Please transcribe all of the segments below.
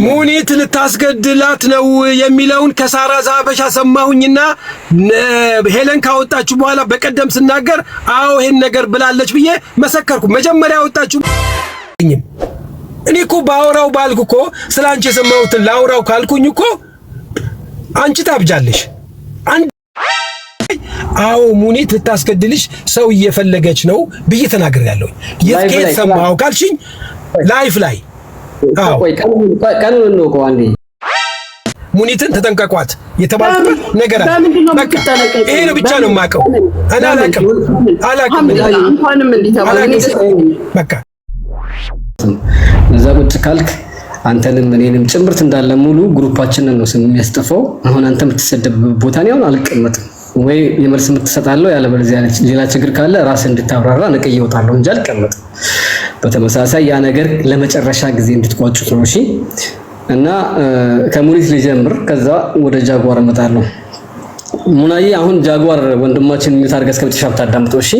ሙኒት ልታስገድላት ነው የሚለውን ከሳራ ዛበሻ ሰማሁኝና ሄለን ካወጣችሁ በኋላ በቀደም ስናገር አዎ ይሄን ነገር ብላለች ብዬ መሰከርኩ። መጀመሪያ ያወጣችሁ እኔ እኮ ባወራው ባልኩ እኮ ስላንቺ የሰማሁትን ላውራው ካልኩኝ እኮ አንቺ ታብጃለሽ። አዎ ሙኒት ልታስገድልሽ ሰው እየፈለገች ነው ብዬ ተናግሬያለሁ። የት ሰማሁ ካልሽኝ ላይፍ ላይ ቀኑን ነው ቆንዴ ሙኒትን ተጠንቀቋት የተባልኩት ነገር አለ። በቃ ይሄ ነው ብቻ ነው የማውቀው። እኔ አላውቅም እንኳንም እንዲተባለኝ በቃ እዛ ቁጭ ካልክ አንተንም እኔንም ጭምርት እንዳለ ሙሉ ግሩፓችንን ነው ስም የሚያስጠፋው። አሁን አንተ የምትሰደብ ቦታ ነው አልቀመጥም ወይ የመልስ የምትሰጣለው ያለ በለዚያ ሌላ ችግር ካለ ራስ እንድታብራራ ነቀይ ይወጣለው እንጂ አልቀመጥም። በተመሳሳይ ያ ነገር ለመጨረሻ ጊዜ እንድትቋጩት ነው። እሺ እና ከሙኒት ልጀምር ከዛ ወደ ጃጓር እመጣለሁ። ሙናዬ አሁን ጃጓር ወንድማችን የሚታርገ እስከምትሻብ ታዳምጠው። እሺ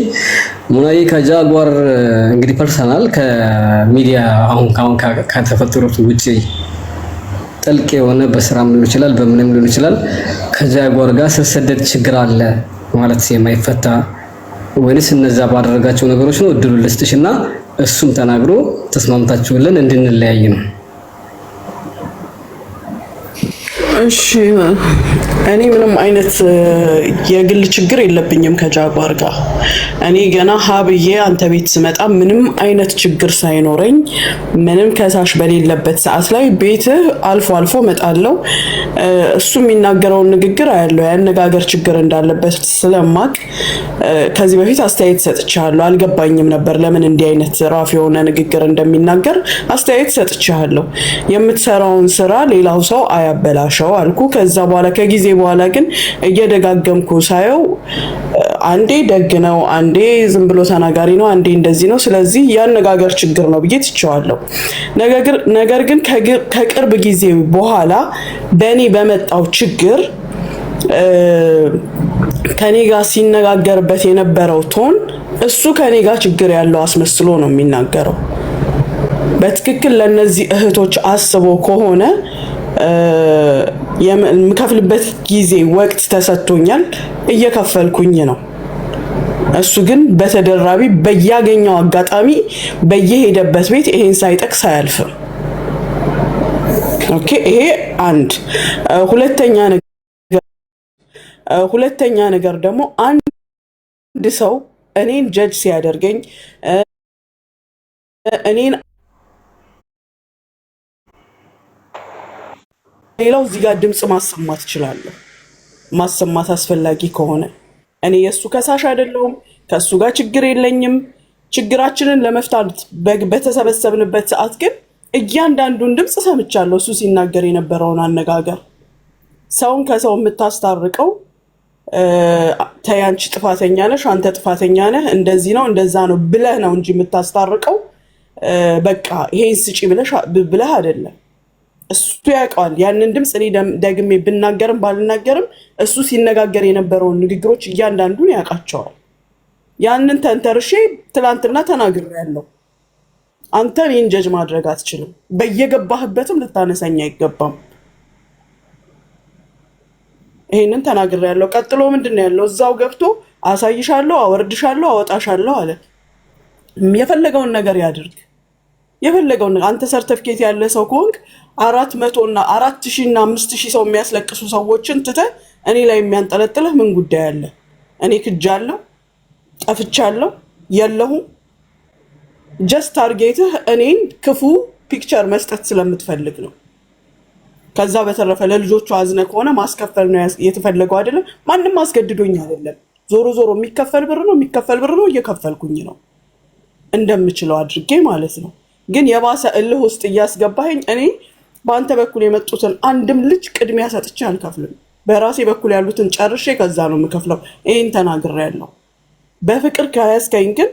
ሙናዬ ከጃጓር እንግዲህ ፐርሰናል ከሚዲያ አሁን ከተፈጠሩት ውጪ ጥልቅ የሆነ በስራም ሊሆን ይችላል በምንም ሊሆን ይችላል ከጃጓር ጋር ስሰደድ ችግር አለ ማለት የማይፈታ ወይስ እነዛ ባደረጋቸው ነገሮች ነው? እድሉ ልስጥሽና እሱም ተናግሮ ተስማምታችሁልን እንድንለያይ ነው። እሺ እኔ ምንም አይነት የግል ችግር የለብኝም ከጃጓር ጋር። እኔ ገና ሀብዬ አንተ ቤት ስመጣ ምንም አይነት ችግር ሳይኖረኝ ምንም ከሳሽ በሌለበት ሰዓት ላይ ቤትህ አልፎ አልፎ መጣለው። እሱ የሚናገረውን ንግግር አያለው ያነጋገር ችግር እንዳለበት ስለማቅ ከዚህ በፊት አስተያየት ሰጥቻለሁ። አልገባኝም ነበር ለምን እንዲህ አይነት ራፍ የሆነ ንግግር እንደሚናገር አስተያየት ሰጥቻለሁ። የምትሰራውን ስራ ሌላው ሰው አያበላሸው አልኩ። ከዛ በኋላ ከጊዜ በኋላ ግን እየደጋገምኩ ሳየው አንዴ ደግ ነው፣ አንዴ ዝም ብሎ ተናጋሪ ነው፣ አንዴ እንደዚህ ነው። ስለዚህ ያነጋገር ችግር ነው ብዬ ትቼዋለሁ። ነገር ግን ከቅርብ ጊዜ በኋላ በእኔ በመጣው ችግር ከኔ ጋር ሲነጋገርበት የነበረው ቶን እሱ ከኔ ጋር ችግር ያለው አስመስሎ ነው የሚናገረው። በትክክል ለነዚህ እህቶች አስቦ ከሆነ የምከፍልበት ጊዜ ወቅት ተሰጥቶኛል፣ እየከፈልኩኝ ነው። እሱ ግን በተደራቢ በያገኘው አጋጣሚ በየሄደበት ቤት ይሄን ሳይጠቅስ አያልፍም። ኦኬ ይሄ አንድ። ሁለተኛ ነገር ደግሞ አንድ ሰው እኔን ጀጅ ሲያደርገኝ እኔን ሌላው እዚህ ጋር ድምጽ ማሰማት እችላለሁ። ማሰማት አስፈላጊ ከሆነ እኔ የሱ ከሳሽ አይደለሁም፣ ከሱ ጋር ችግር የለኝም። ችግራችንን ለመፍታት በተሰበሰብንበት ሰዓት ግን እያንዳንዱን ድምጽ ሰምቻለሁ። እሱ ሲናገር የነበረውን አነጋገር ሰውን ከሰው የምታስታርቀው ተይ አንቺ ጥፋተኛ ነሽ፣ አንተ ጥፋተኛ ነህ፣ እንደዚህ ነው እንደዛ ነው ብለህ ነው እንጂ የምታስታርቀው በቃ ይሄን ስጪ ብለህ አይደለም። እሱ ያውቃል ያንን ድምጽ። እኔ ደግሜ ብናገርም ባልናገርም እሱ ሲነጋገር የነበረውን ንግግሮች እያንዳንዱን ያውቃቸዋል። ያንን ተንተርሼ ትላንትና ተናግሬያለሁ። አንተ እኔን ጀጅ ማድረግ አትችልም። በየገባህበትም ልታነሳኝ አይገባም። ይሄንን ተናግሬያለሁ። ቀጥሎ ምንድነው ያለው? እዛው ገብቶ አሳይሻለሁ፣ አወርድሻለሁ፣ አወጣሻለሁ አለ። የፈለገውን ነገር ያድርግ። የፈለገውን አንተ ሰርቲፊኬት ያለ ሰው ከሆንክ 400 እና 4000 እና 5000 ሰው የሚያስለቅሱ ሰዎችን ትተህ እኔ ላይ የሚያንጠለጥልህ ምን ጉዳይ አለ? እኔ ክጃለሁ፣ ጠፍቻለሁ፣ የለሁም። ጀስት ታርጌትህ እኔን ክፉ ፒክቸር መስጠት ስለምትፈልግ ነው። ከዛ በተረፈ ለልጆቹ አዝነ ከሆነ ማስከፈል ነው የተፈለገው አይደለም። ማንም አስገድዶኝ አይደለም። ዞሮ ዞሮ የሚከፈል ብር ነው፣ እየከፈልኩኝ ነው እንደምችለው አድርጌ ማለት ነው። ግን የባሰ እልህ ውስጥ እያስገባኸኝ እኔ በአንተ በኩል የመጡትን አንድም ልጅ ቅድሚያ ሰጥቼ አልከፍልም። በራሴ በኩል ያሉትን ጨርሼ ከዛ ነው የምከፍለው። ይሄን ተናግሬያለሁ። በፍቅር ከያዝከኝ ግን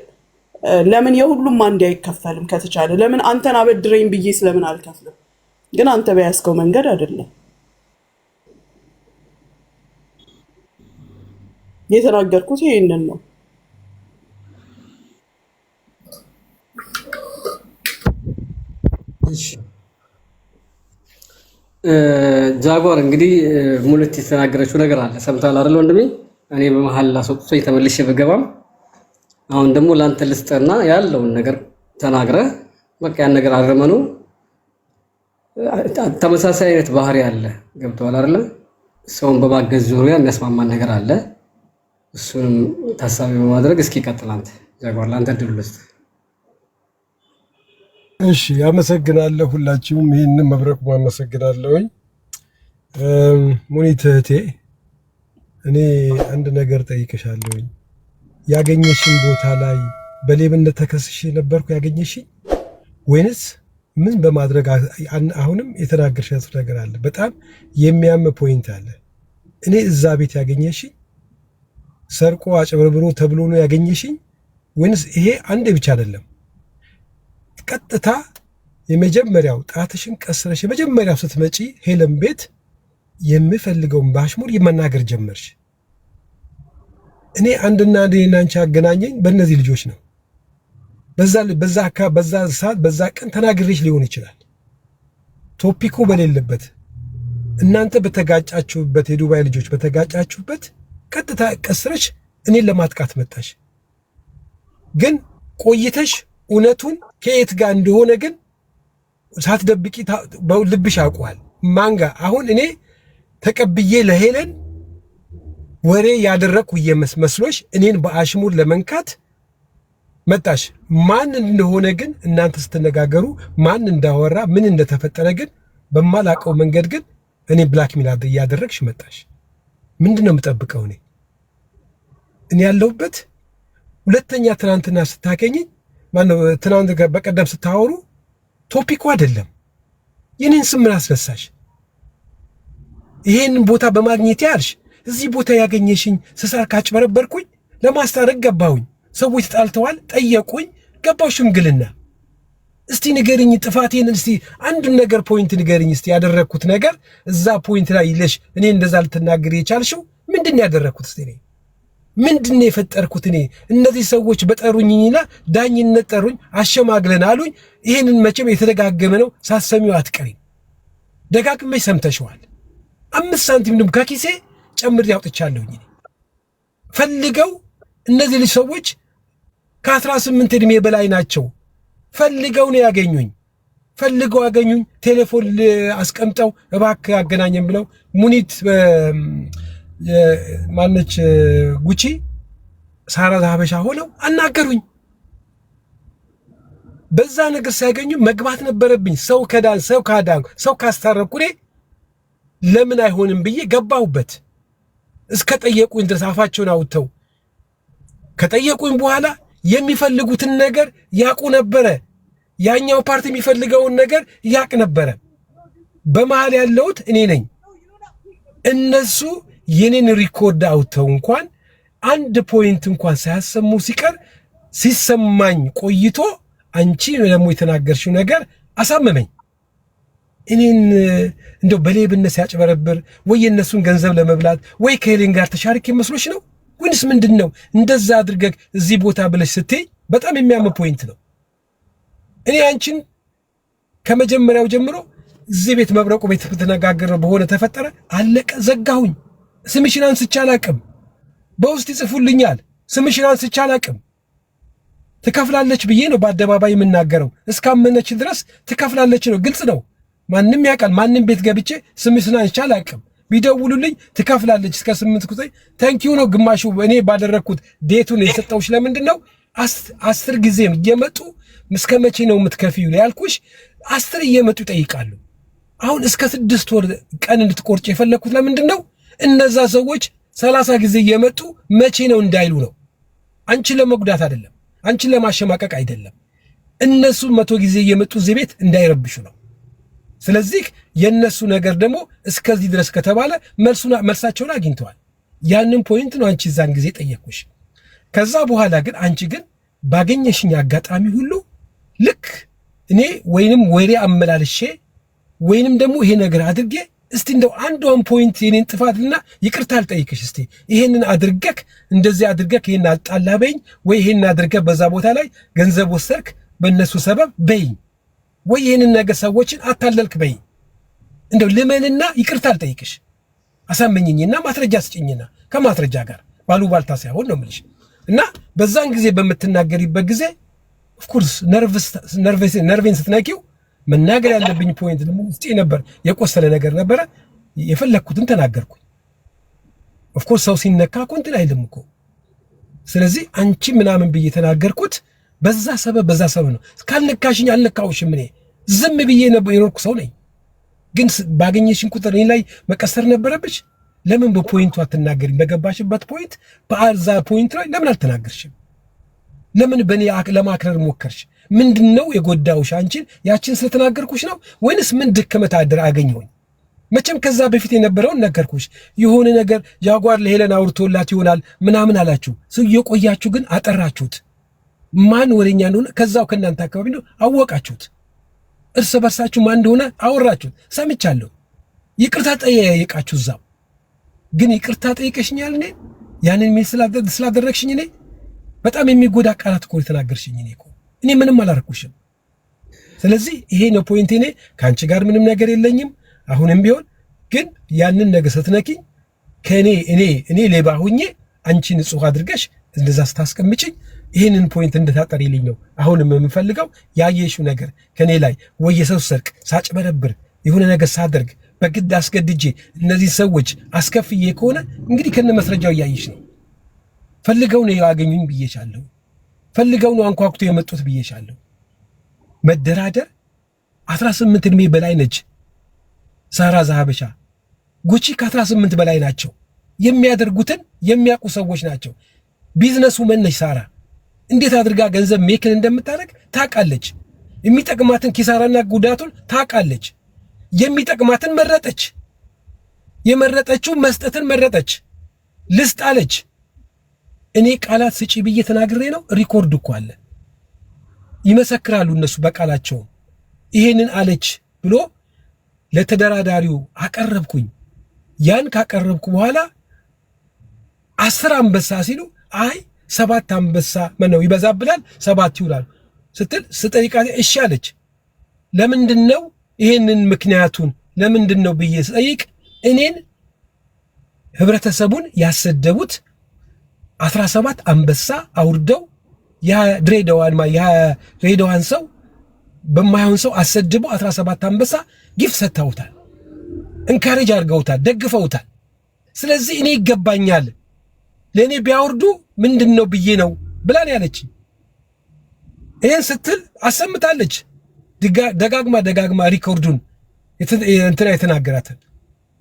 ለምን የሁሉም አንድ አይከፈልም? ከተቻለ ለምን አንተን አበድረኝ ብዬ ስለምን አልከፍልም? ግን አንተ በያዝከው መንገድ አይደለም የተናገርኩት። ይሄንን ነው። ጃጓር እንግዲህ ሙሉት የተናገረችው ነገር አለ ሰምታል አይደል ወንድሜ? እኔ በመሃል ላስወጥቶ የተመልሼ በገባም አሁን ደግሞ ላንተ ልስጠና ያለውን ነገር ተናግረ በቃ ያን ነገር አረመኑ። ተመሳሳይ አይነት ባህሪ አለ ገብቷል አይደል? ሰውን በማገዝ ዙሪያ የሚያስማማን ነገር አለ። እሱንም ታሳቢ በማድረግ እስኪ ቀጥል አንተ ጃጓር ላንተ ድል ልስጥ። እሺ አመሰግናለሁ። ሁላችሁም ይሄንን መብረቁ አመሰግናለሁኝ። ሙኒት እህቴ እኔ አንድ ነገር ጠይቅሻለሁኝ። ያገኘሽን ቦታ ላይ በሌብነት ተከስሽ ነበርኩ ያገኘሽኝ ወይንስ ምን በማድረግ? አሁንም የተናገርሻት ነገር አለ፣ በጣም የሚያም ፖይንት አለ። እኔ እዛ ቤት ያገኘሽኝ ሰርቆ አጭበርብሮ ተብሎ ነው ያገኘሽኝ ወይንስ ይሄ አንዴ ብቻ አይደለም? ቀጥታ የመጀመሪያው ጣትሽን ቀስረሽ የመጀመሪያው ስትመጪ ሄለን ቤት የምፈልገውን ባሽሙር መናገር ጀመርሽ። እኔ አንድና አንድና አንቺ አገናኘኝ በእነዚህ ልጆች ነው። በዛ ሰዓት በዛ ቀን ተናግሬሽ ሊሆን ይችላል። ቶፒኩ በሌለበት እናንተ በተጋጫችሁበት የዱባይ ልጆች በተጋጫችሁበት ቀጥታ ቀስረሽ እኔን ለማጥቃት መጣሽ። ግን ቆይተሽ እውነቱን ከየት ጋር እንደሆነ ግን ሳትደብቂ ልብሽ ያውቀዋል። ማንጋ አሁን እኔ ተቀብዬ ለሄለን ወሬ ያደረኩ መስሎሽ እኔን በአሽሙር ለመንካት መጣሽ። ማን እንደሆነ ግን እናንተ ስትነጋገሩ ማን እንዳወራ ምን እንደተፈጠረ ግን በማላቀው መንገድ ግን እኔ ብላክ ሚል እያደረግሽ መጣሽ። ምንድነው የምጠብቀው? እኔ ያለሁበት ሁለተኛ ትናንትና ስታገኘኝ ማነው ትናንት በቀደም ስታወሩ ቶፒኩ አይደለም። የኔን ስም ምን አስነሳሽ? ይሄንን ቦታ በማግኘት ያልሽ እዚህ ቦታ ያገኘሽኝ ስሳር ካጭበረበርኩኝ ለማስታረቅ ገባሁኝ። ሰዎች ተጣልተዋል፣ ጠየቁኝ፣ ገባው ሽምግልና። እስቲ ንገሪኝ ጥፋቴን፣ እስቲ አንዱን ነገር ፖይንት ንገሪኝ እስቲ። ያደረኩት ነገር እዛ ፖይንት ላይ ይለሽ እኔ እንደዛ ልትናገር የቻልሽው ምንድነው ያደረኩት? እስቲ እኔ ምንድነው የፈጠርኩት? እኔ እነዚህ ሰዎች በጠሩኝና ዳኝነት ጠሩኝ፣ አሸማግለን አሉኝ። ይሄንን መቼም የተደጋገመ ነው፣ ሳሰሚው አትቀሪም። ደጋግመሽ ሰምተሽዋል። 5 ሳንቲም ደግሞ ከኪሴ ጨምሬ ያውጥቻለሁኝ። ፈልገው እነዚህ ልጅ ሰዎች ከ18 ዕድሜ በላይ ናቸው። ፈልገው ነው ያገኙኝ። ፈልገው አገኙኝ። ቴሌፎን አስቀምጠው እባክህ አገናኘን ብለው ሙኒት ማነች ጉቺ ሳራ ሀበሻ ሆነው አናገሩኝ። በዛ ነገር ሲያገኙ መግባት ነበረብኝ። ሰው ከዳን ሰው ካዳን ሰው ካስታረኩ ለምን አይሆንም ብዬ ገባሁበት። እስከ ጠየቁኝ ድረስ አፋቸውን አውጥተው ከጠየቁኝ በኋላ የሚፈልጉትን ነገር ያቁ ነበረ። ያኛው ፓርቲ የሚፈልገውን ነገር ያቅ ነበረ። በመሃል ያለሁት እኔ ነኝ። እነሱ የኔን ሪኮርድ አውጥተው እንኳን አንድ ፖይንት እንኳን ሳያሰሙ ሲቀር ሲሰማኝ ቆይቶ አንቺ ደግሞ የተናገርሽው ነገር አሳመመኝ። እኔን እንደው በሌብነት ሲያጭበረብር ወይ የነሱን ገንዘብ ለመብላት ወይ ከሄሌን ጋር ተሻርክ መስሎሽ ነው ወይስ ምንድነው? እንደዛ አድርገህ እዚህ ቦታ ብለሽ ስትይ በጣም የሚያም ፖይንት ነው። እኔ አንቺን ከመጀመሪያው ጀምሮ እዚህ ቤት መብረቁ ቤት ተነጋገረ በሆነ ተፈጠረ አለቀ፣ ዘጋሁኝ። ስምሽን አንስቼ አላቅም። በውስጥ ይጽፉልኛል። ስምሽን አንስቼ አላቅም። ትከፍላለች ብዬ ነው በአደባባይ የምናገረው። እስካመነች ድረስ ትከፍላለች ነው፣ ግልጽ ነው። ማንም ያውቃል። ማንም ቤት ገብቼ ስምሽን አንስቼ አላቅም። ቢደውሉልኝ ትከፍላለች እስከ 8 ቁጥር ታንኪዩ ነው ግማሹ እኔ ባደረኩት ዴቱን የሰጠውሽ ለምንድን ነው 10 ጊዜ እየመጡ እስከ መቼ ነው የምትከፊው ያልኩሽ 10 እየመጡ ይጠይቃሉ። አሁን እስከ 6 ወር ቀን እንድትቆርጭ የፈለኩት ለምንድን ነው? እነዛ ሰዎች 30 ጊዜ እየመጡ መቼ ነው እንዳይሉ ነው። አንቺን ለመጉዳት አይደለም፣ አንቺን ለማሸማቀቅ አይደለም። እነሱ 100 ጊዜ እየመጡ እዚህ ቤት እንዳይረብሹ ነው። ስለዚህ የነሱ ነገር ደግሞ እስከዚህ ድረስ ከተባለ መልሳቸውን አግኝተዋል። ያንን ፖይንት ነው አንቺ ዛን ጊዜ ጠየቅኩሽ። ከዛ በኋላ ግን አንቺ ግን ባገኘሽኝ አጋጣሚ ሁሉ ልክ እኔ ወይንም ወሬ አመላልሼ ወይንም ደግሞ ይሄ ነገር አድርጌ እስቲ እንደው አንዷን ፖይንት የኔን ጥፋትና ይቅርታ አልጠይቅሽ እስቲ ይሄንን አድርገክ እንደዚህ አድርገክ ይሄን አጣላበኝ ወይ ይሄን አድርገህ በዛ ቦታ ላይ ገንዘብ ወሰርክ በእነሱ ሰበብ በይ ወይ ይሄንን ነገር ሰዎችን አታለልክ በይ። እንደው ልመንና ይቅርታ አልጠይቅሽ አሳመኝኝና ማስረጃ ስጭኝና ከማስረጃ ጋር ባሉባልታ ሳይሆን ነው የምልሽ። እና በዛን ጊዜ በምትናገሪበት ጊዜ ኦፍ ኮርስ ነርቬን ስትነኪው መናገር ያለብኝ ፖይንት ደግሞ ውስጤ ነበር፣ የቆሰለ ነገር ነበረ። የፈለኩትን ተናገርኩኝ። ኦፍ ኮርስ ሰው ሲነካ እኮ እንትን አይልም እኮ። ስለዚህ አንቺ ምናምን ብዬ ተናገርኩት በዛ ሰበብ ነው። ካልነካሽኝ አልነካውሽም። እኔ ዝም ብዬ የኖርኩ ሰው ነኝ። ግን ባገኘሽን ቁጥር እኔ ላይ መቀሰር ነበረብሽ። ለምን በፖይንቱ አትናገሪም? በገባሽበት ፖይንት በአዛ ፖይንት ላይ ለምን አልተናገርሽም? ለምን በእኔ ለማክረር ሞከርሽ? ምንድነው የጎዳውሽ? አንቺን ያችን ስለተናገርኩሽ ነው ወይንስ ምን ድክመት አገኘሁኝ? መቼም ከዛ በፊት የነበረውን ነገርኩሽ። የሆነ ነገር ጃጓር ለሄለን አውርቶላት ይሆናል ምናምን አላችሁ። የቆያችሁ ግን አጠራችሁት። ማን ወሬኛ እንደሆነ ከዛው ከእናንተ አካባቢ ነው አወቃችሁት። እርስ በርሳችሁ ማን እንደሆነ አወራችሁት። ሰምቻለሁ። ይቅርታ ጠየቃችሁ እዛው። ግን ይቅርታ ጠይቀሽኛል እኔ ያንን ምን ስላደረግሽኝ እኔ በጣም የሚጎዳ ቃላት እኮ የተናገርሽኝ እኔ ምንም አላረኩሽም። ስለዚህ ይሄ ነው ፖይንቴ። እኔ ከአንቺ ጋር ምንም ነገር የለኝም። አሁንም ቢሆን ግን ያንን ነገር ስትነኪኝ ከእኔ እኔ ሌባ ሁኜ አንቺ ንጹህ አድርገሽ እንደዛ ስታስቀምጪኝ ይህንን ፖይንት እንድታጠሪልኝ ነው አሁንም የምፈልገው። ያየሽው ነገር ከኔ ላይ ወይ የሰው ሰርቅ ሳጭበረብር የሆነ ነገር ሳደርግ በግድ አስገድጄ እነዚህ ሰዎች አስከፍዬ ከሆነ እንግዲህ ከነ መስረጃው እያየሽ ነው። ፈልገው ነው ያገኙኝ ብዬሻለሁ። ፈልገው ነው አንኳኩቶ የመጡት ብዬሻለሁ። መደራደር 18 እድሜ በላይ ነች ሳራ ዛሀበሻ። ጉቺ ከ18 በላይ ናቸው። የሚያደርጉትን የሚያውቁ ሰዎች ናቸው። ቢዝነሱ መነሽ ሳራ እንዴት አድርጋ ገንዘብ ሜክን እንደምታደርግ ታውቃለች። የሚጠቅማትን ኪሳራና ጉዳቱን ታውቃለች። የሚጠቅማትን መረጠች። የመረጠችው መስጠትን መረጠች። ልስጥ አለች። እኔ ቃላት ስጪ ብዬ ተናግሬ ነው። ሪኮርድ እኮ አለ፣ ይመሰክራሉ እነሱ በቃላቸው። ይሄንን አለች ብሎ ለተደራዳሪው አቀረብኩኝ። ያን ካቀረብኩ በኋላ 10 አንበሳ ሲሉ አይ 7 አንበሳ ነው ይበዛብናል 7 ይውላል ስትል ስጠይቃት እሺ አለች። ለምንድነው ይሄንን ምክንያቱን ለምንድነው ብዬ ስጠይቅ እኔን ህብረተሰቡን ያሰደቡት 17 አንበሳ አውርደው የድሬዳዋን ሰው በማይሆን ሰው አሰድበው 17 አንበሳ ጊፍት ሰጥተውታል፣ እንካሬጅ አድርገውታል፣ ደግፈውታል። ስለዚህ እኔ ይገባኛል ለእኔ ቢያወርዱ ምንድነው ብዬ ነው ብላን ያለች። ይህን ስትል አሰምታለች ደጋግማ ሪኮርዱን እንትና የተናገራትን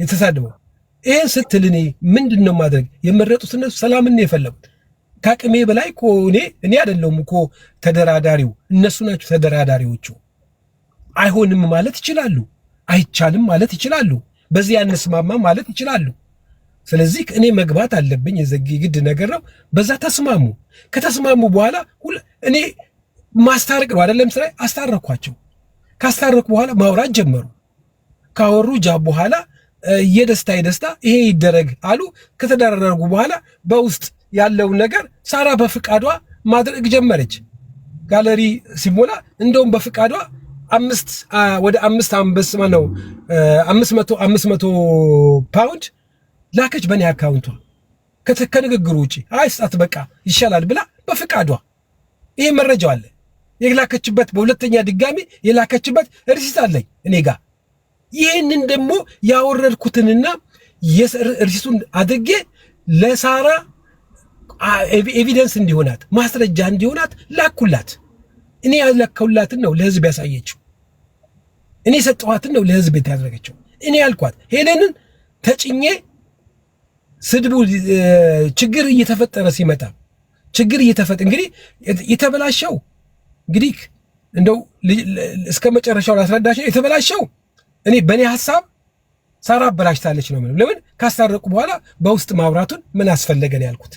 የተሳደበው። ይህን ስትል እኔ ምንድነው ማድረግ የመረጡት? እነሱ ሰላምን ነው የፈለጉት። ከአቅሜ በላይ እኮ እኔ አይደለሁም እኮ ተደራዳሪው፣ እነሱ ናቸው ተደራዳሪዎቹ። አይሆንም ማለት ይችላሉ፣ አይቻልም ማለት ይችላሉ፣ በዚህ አንስማማ ማለት ይችላሉ። ስለዚህ እኔ መግባት አለብኝ፣ የዘጊ ግድ ነገር ነው። በዛ ተስማሙ። ከተስማሙ በኋላ እኔ ማስታረቅ ነው አይደለም ስራዬ። አስታረኳቸው። ካስታረቁ በኋላ ማውራት ጀመሩ። ካወሩ በኋላ የደስታ ይሄ ይደረግ አሉ። ከተደራረጉ በኋላ በውስጥ ያለውን ነገር ሳራ በፍቃዷ ማድረግ ጀመረች። ጋለሪ ሲሞላ እንደውም በፍቃዷ ወደ 5 አንበሳ ነው 500 ፓውንድ ላከች በእኔ አካውንቷ ከንግግሩ ውጪ። አይስጣት በቃ ይሻላል ብላ በፍቃዷ። ይሄ መረጃው አለ። የላከችበት በሁለተኛ ድጋሚ የላከችበት ሪሲት አለኝ እኔ ጋር። ይህንን ደግሞ ያወረድኩትንና ሪሲቱን አድርጌ ለሳራ ኤቪደንስ እንዲሆናት ማስረጃ እንዲሆናት ላኩላት። እኔ ያለከውላትን ነው ለህዝብ ያሳየችው። እኔ ሰጠኋትን ነው ለህዝብ ያደረገችው። እኔ ያልኳት ሄለንን ተጭኜ ስድቡ ችግር እየተፈጠረ ሲመጣ እንግዲህ የተበላሸው እንግዲህ እንደው እስከ መጨረሻው ላስረዳሽ። የተበላሸው እኔ በእኔ ሐሳብ ሳራ አበላሽታለች ነው። ለምን ካስታረቁ በኋላ በውስጥ ማውራቱን ምን አስፈለገን ያልኩት።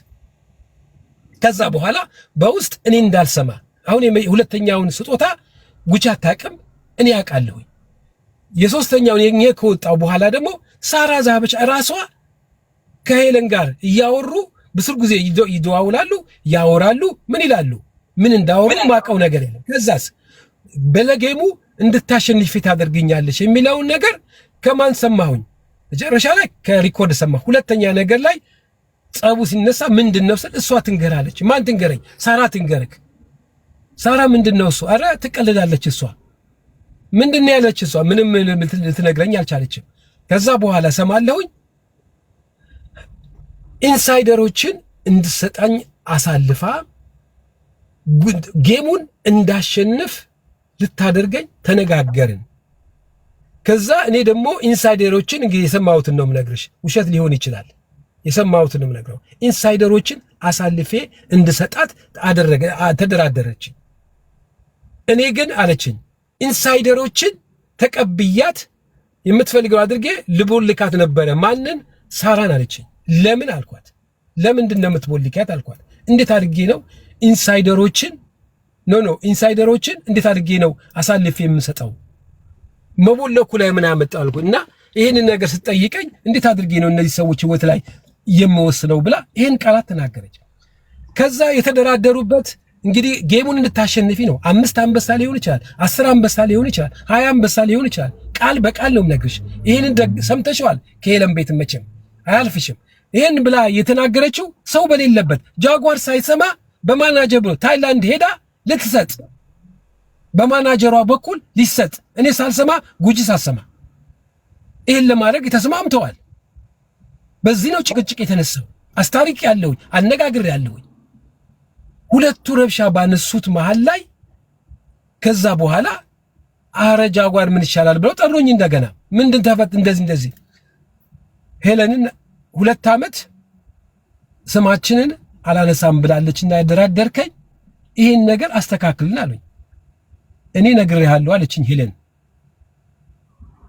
ከዛ በኋላ በውስጥ እኔ እንዳልሰማ አሁን ሁለተኛውን ስጦታ ጉቺ አታውቅም፣ እኔ አውቃለሁኝ። የሶስተኛውን የኛ ከወጣው በኋላ ደግሞ ሳራ ዛሀበሻ ራሷ ከሄለን ጋር እያወሩ በስር ጊዜ ይደዋውላሉ፣ ያወራሉ። ምን ይላሉ? ምን እንዳወሩ ማቀው ነገር የለም። ከዛስ በለጌሙ እንድታሸንፊ ታደርግኛለሽ የሚለውን ነገር ከማን ሰማሁኝ? መጨረሻ ላይ ከሪኮርድ ሰማሁ። ሁለተኛ ነገር ላይ ጸቡ ሲነሳ ምንድነው ስል እሷ ትንገራለች። ማን ትንገረኝ? ሳራ ትንገረክ። ሳራ ምንድነው እሱ? አረ ትቀልዳለች እሷ። ምንድነው ያለች እሷ? ምንም ልትነግረኝ አልቻለችም። ከዛ በኋላ ሰማለሁኝ ኢንሳይደሮችን እንድሰጣኝ አሳልፋ ጌሙን እንዳሸንፍ ልታደርገኝ ተነጋገርን። ከዛ እኔ ደግሞ ኢንሳይደሮችን እንግዲህ የሰማሁትን ነው የምነግርሽ፣ ውሸት ሊሆን ይችላል። የሰማሁትን ነው የምነግረው። ኢንሳይደሮችን አሳልፌ እንድሰጣት ተደራደረች። እኔ ግን አለችኝ ኢንሳይደሮችን ተቀብያት የምትፈልገው አድርጌ ልቦልካት ነበረ። ማንን? ሳራን አለችኝ። ለምን አልኳት። ለምንድን ነው የምትቦልካት አልኳት። እንዴት አድርጌ ነው ኢንሳይደሮችን ኢንሳይደሮችን እንዴት አድርጌ ነው አሳልፌ የምሰጠው? መቦለኩ ላይ ምን አመጣው አልኩት። እና ይሄንን ነገር ስትጠይቀኝ እንዴት አድርጌ ነው እነዚህ ሰዎች ህይወት ላይ የምወስነው ብላ ይሄን ቃላት ተናገረች። ከዛ የተደራደሩበት እንግዲህ ጌሙን እንድታሸንፊ ነው። 5 አንበሳ ሊሆን ይችላል፣ 10 አንበሳ ሊሆን ይችላል፣ 20 አንበሳ ሊሆን ይችላል። ቃል በቃል ነው የምነግርሽ። ይሄንን ሰምተሽዋል። ከሄለን ቤት መቼም አያልፍሽም። ይሄን ብላ የተናገረችው ሰው በሌለበት ጃጓር ሳይሰማ በማናጀር ብሎ ታይላንድ ሄዳ ልትሰጥ በማናጀሯ በኩል ሊሰጥ እኔ ሳልሰማ ጉጂ ሳሰማ ይሄን ለማድረግ ተስማምተዋል። በዚህ ነው ጭቅጭቅ የተነሳው። አስታሪቅ ያለው አነጋግር ያለው ሁለቱ ረብሻ ባነሱት መሃል ላይ ከዛ በኋላ አረ ጃጓር ምን ይሻላል ብለው ጠሩኝ። እንደገና ምንድን ተፈት እንደዚህ ሄለንን 2 ዓመት ስማችንን አላነሳም ብላለችና ያደራደርከኝ ይሄን ነገር አስተካክልና አሉኝ። እኔ ነግሬሃለሁ አለችኝ ሄለን።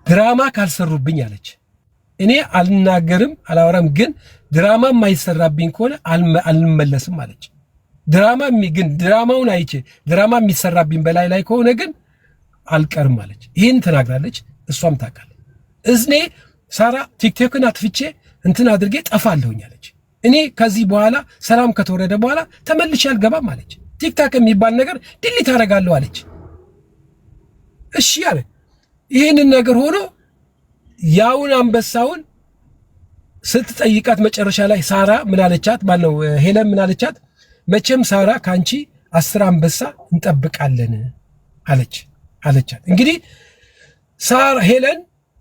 ድራማ ካልሰሩብኝ አለች። እኔ አልናገርም አላወራም፣ ግን ድራማ የማይሰራብኝ ከሆነ አልመለስም አለች። ድራማውን አይቼ ድራማ የሚሰራብኝ በላይ ላይ ከሆነ ግን አልቀርም አለች። ይሄን ተናግራለች። እሷም ታውቃለች። እዝኔ ሳራ ቲክቶክን አጥፍቼ እንትን አድርጌ ጠፋለሁኝ አለች። እኔ ከዚህ በኋላ ሰላም ከተወረደ በኋላ ተመልሼ አልገባም አለች። ቲክቶክ የሚባል ነገር ዲሊት አደርጋለሁ አለች። እሺ አለ። ይሄንን ነገር ሆኖ ያውን አንበሳውን ስትጠይቃት መጨረሻ ላይ ሳራ ምን አለቻት? ማነው ሄለን ምን አለቻት? መቼም ሳራ ካንቺ 10 አንበሳ እንጠብቃለን አለቻት። እንግዲህ ሳራ ሄለን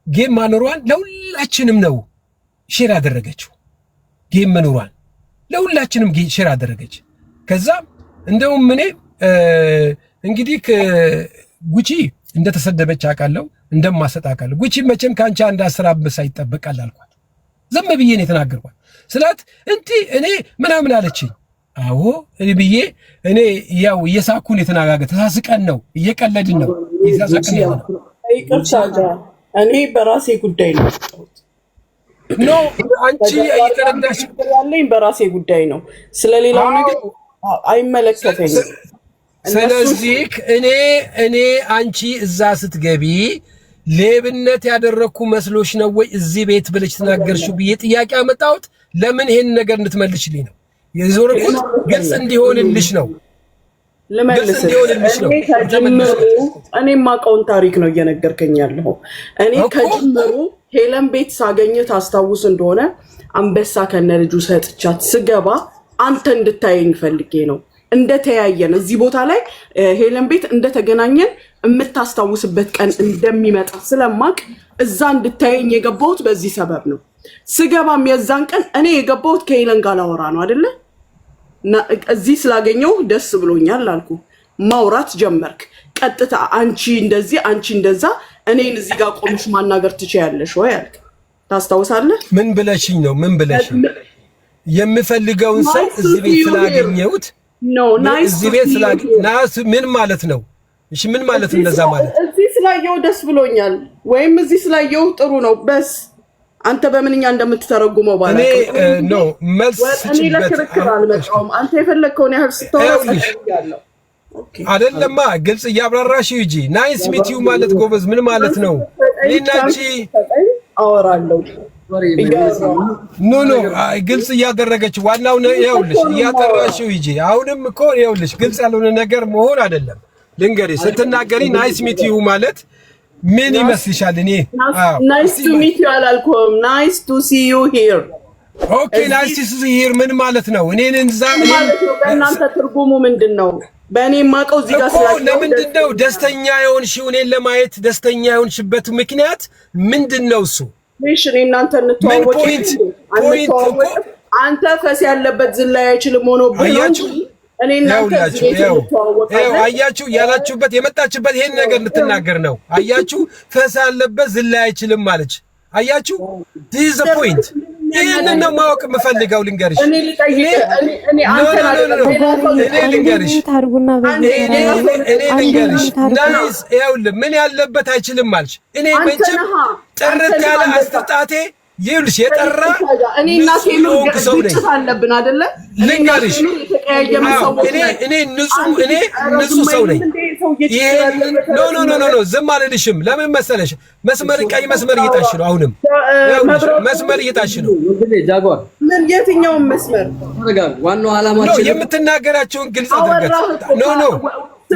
ጌም ማኖሯን ለሁላችንም ነው ሼር ያደረገችው። ጌም መኖሯን ለሁላችንም ሼር አደረገች። ከዛ እንደውም እኔ እንግዲህ ጉቺ እንደተሰደበች አውቃለሁ፣ እንደማሰጥ አውቃለሁ። ጉቺ መቼም ካንቺ አንድ 10 አንበሳ ይጠበቃል አልኳት። ዝም ብዬ ነው የተናገርኳት። ስላት እኔ ምናምን አለችኝ። አዎ ብዬ እኔ ያው እየሳኩን የተናጋገ ተሳስቀን ነው እየቀለድን ነው እየሳሳቅን ነው። እኔ በራሴ ጉዳይ ነው አንቺ እየተረዳሽ ያለኝ በራሴ ጉዳይ ነው። ስለሌላው ነገር አይመለከተኝም። ስለዚህ እኔ አንቺ እዛ ስትገቢ ሌብነት ያደረኩ መስሎሽ ነው ወይ እዚህ ቤት ብለሽ ተናገርሽው ብዬ ጥያቄ አመጣሁት። ለምን ይሄን ነገር እንድትመልሽልኝ ነው የዞርኩት። ግልጽ እንዲሆንልሽ ነው። እኔ የማውቀውን ታሪክ ነው እየነገርከኝ ያለው። እኔ ከጅምሩ ሄለን ቤት ሳገኘት አስታውስ እንደሆነ አንበሳ ከነ ልጁ ሰጥቻት ስገባ አንተ እንድታየኝ ፈልጌ ነው። እንደተያየን እዚህ ቦታ ላይ ሄለን ቤት እንደተገናኘን የምታስታውስበት ቀን እንደሚመጣ ስለማቅ እዛ እንድታየኝ የገባሁት በዚህ ሰበብ ነው። ስገባም የዛን ቀን እኔ የገባሁት ከሄለን ጋር ላወራ ነው አይደለ? እዚህ ስላገኘው ደስ ብሎኛል አልኩ። ማውራት ጀመርክ። ቀጥታ አንቺ እንደዚህ አንቺ እንደዛ እኔን እዚህ ጋር ቆምሽ ማናገር ትችያለሽ ወይ አልክ። ታስታውሳለህ? ምን ብለሽኝ ነው? ምን ብለሽኝ? የምፈልገውን ሰው እዚህ ቤት ስላገኘሁት እዚህ ቤት ናስ ምን ማለት ነው? እሺ ምን ማለት እንደዛ ማለት? እዚህ ስላየው ደስ ብሎኛል ወይም እዚህ ስላየው ጥሩ ነው። በስ አንተ በምንኛ እንደምትተረጉመው ባላ ነው መልስ ስጭበት። አንተ የፈለግከውን ያህል ስተወራው አይደለማ ግልጽ እያብራራሽ ይጂ ናይስ ሚት ዩ ማለት ጎበዝ ምን ማለት ነው? እኛቺ አወራለሁ ኖ ግልጽ እያደረገች ዋናው ነው። ይኸውልሽ እያጠራሽው ይጂ አሁንም እኮ ይኸውልሽ ግልጽ ያልሆነ ነገር መሆን አይደለም። ልንገሪ ስትናገሪ ናይስ ሚት ዩ ማለት ምን ይመስልሻል? እኔ ናይስ ቱ ሚት ዩ አላልኩም። ናይስ ቱ ሲ ዩ ሂር። ኦኬ ናይስ ቱ ሲ ሂር ምን ማለት ነው? እኔን እንዛ እናንተ ትርጉሙ ምንድነው? በእኔ ማቀው እዚህ ጋር ስላችሁ ለምንድነው ደስተኛ የሆንሽው? እኔን ለማየት ደስተኛ የሆንሽበት ምክንያት ምንድነው? እሱ እሺ እናንተ እንተዋወቅ አንተ ፈስ ያለበት ዝላይ አይችልም ሆኖ ብላችሁ እኔ እናንተ አያችሁ ያላችሁበት የመጣችበት ይሄን ነገር እንድትናገር ነው። አያችሁ ፈስ ያለበት ዝላይ አይችልም ማለች። አያችሁ this is the point። ይሄንን ነው ማወቅ የምፈልገው። ልንገርሽ እኔ ልንገርሽ ናይስ ይኸውልህ ምን ያለበት አይችልም ማለች። እኔ መቼም ጥርት ያለ አስተጣቴ ይኸውልሽ የጠራ እኔ እናቴ ነው ግጭት አለብን አይደለ? ልንገርሽ እኔ ንጹህ ሰው ነኝ። ኖ ዝም አልልሽም። ለምን መሰለሽ ቀይ መስመር እየጣሽ ነው። አሁንም መስመር እየጣሽ ነው። ጃጓር ምን የትኛውን መስመር ዋናው ዓላማችን የምትናገራቸውን ግልጽ አድርገት ኖ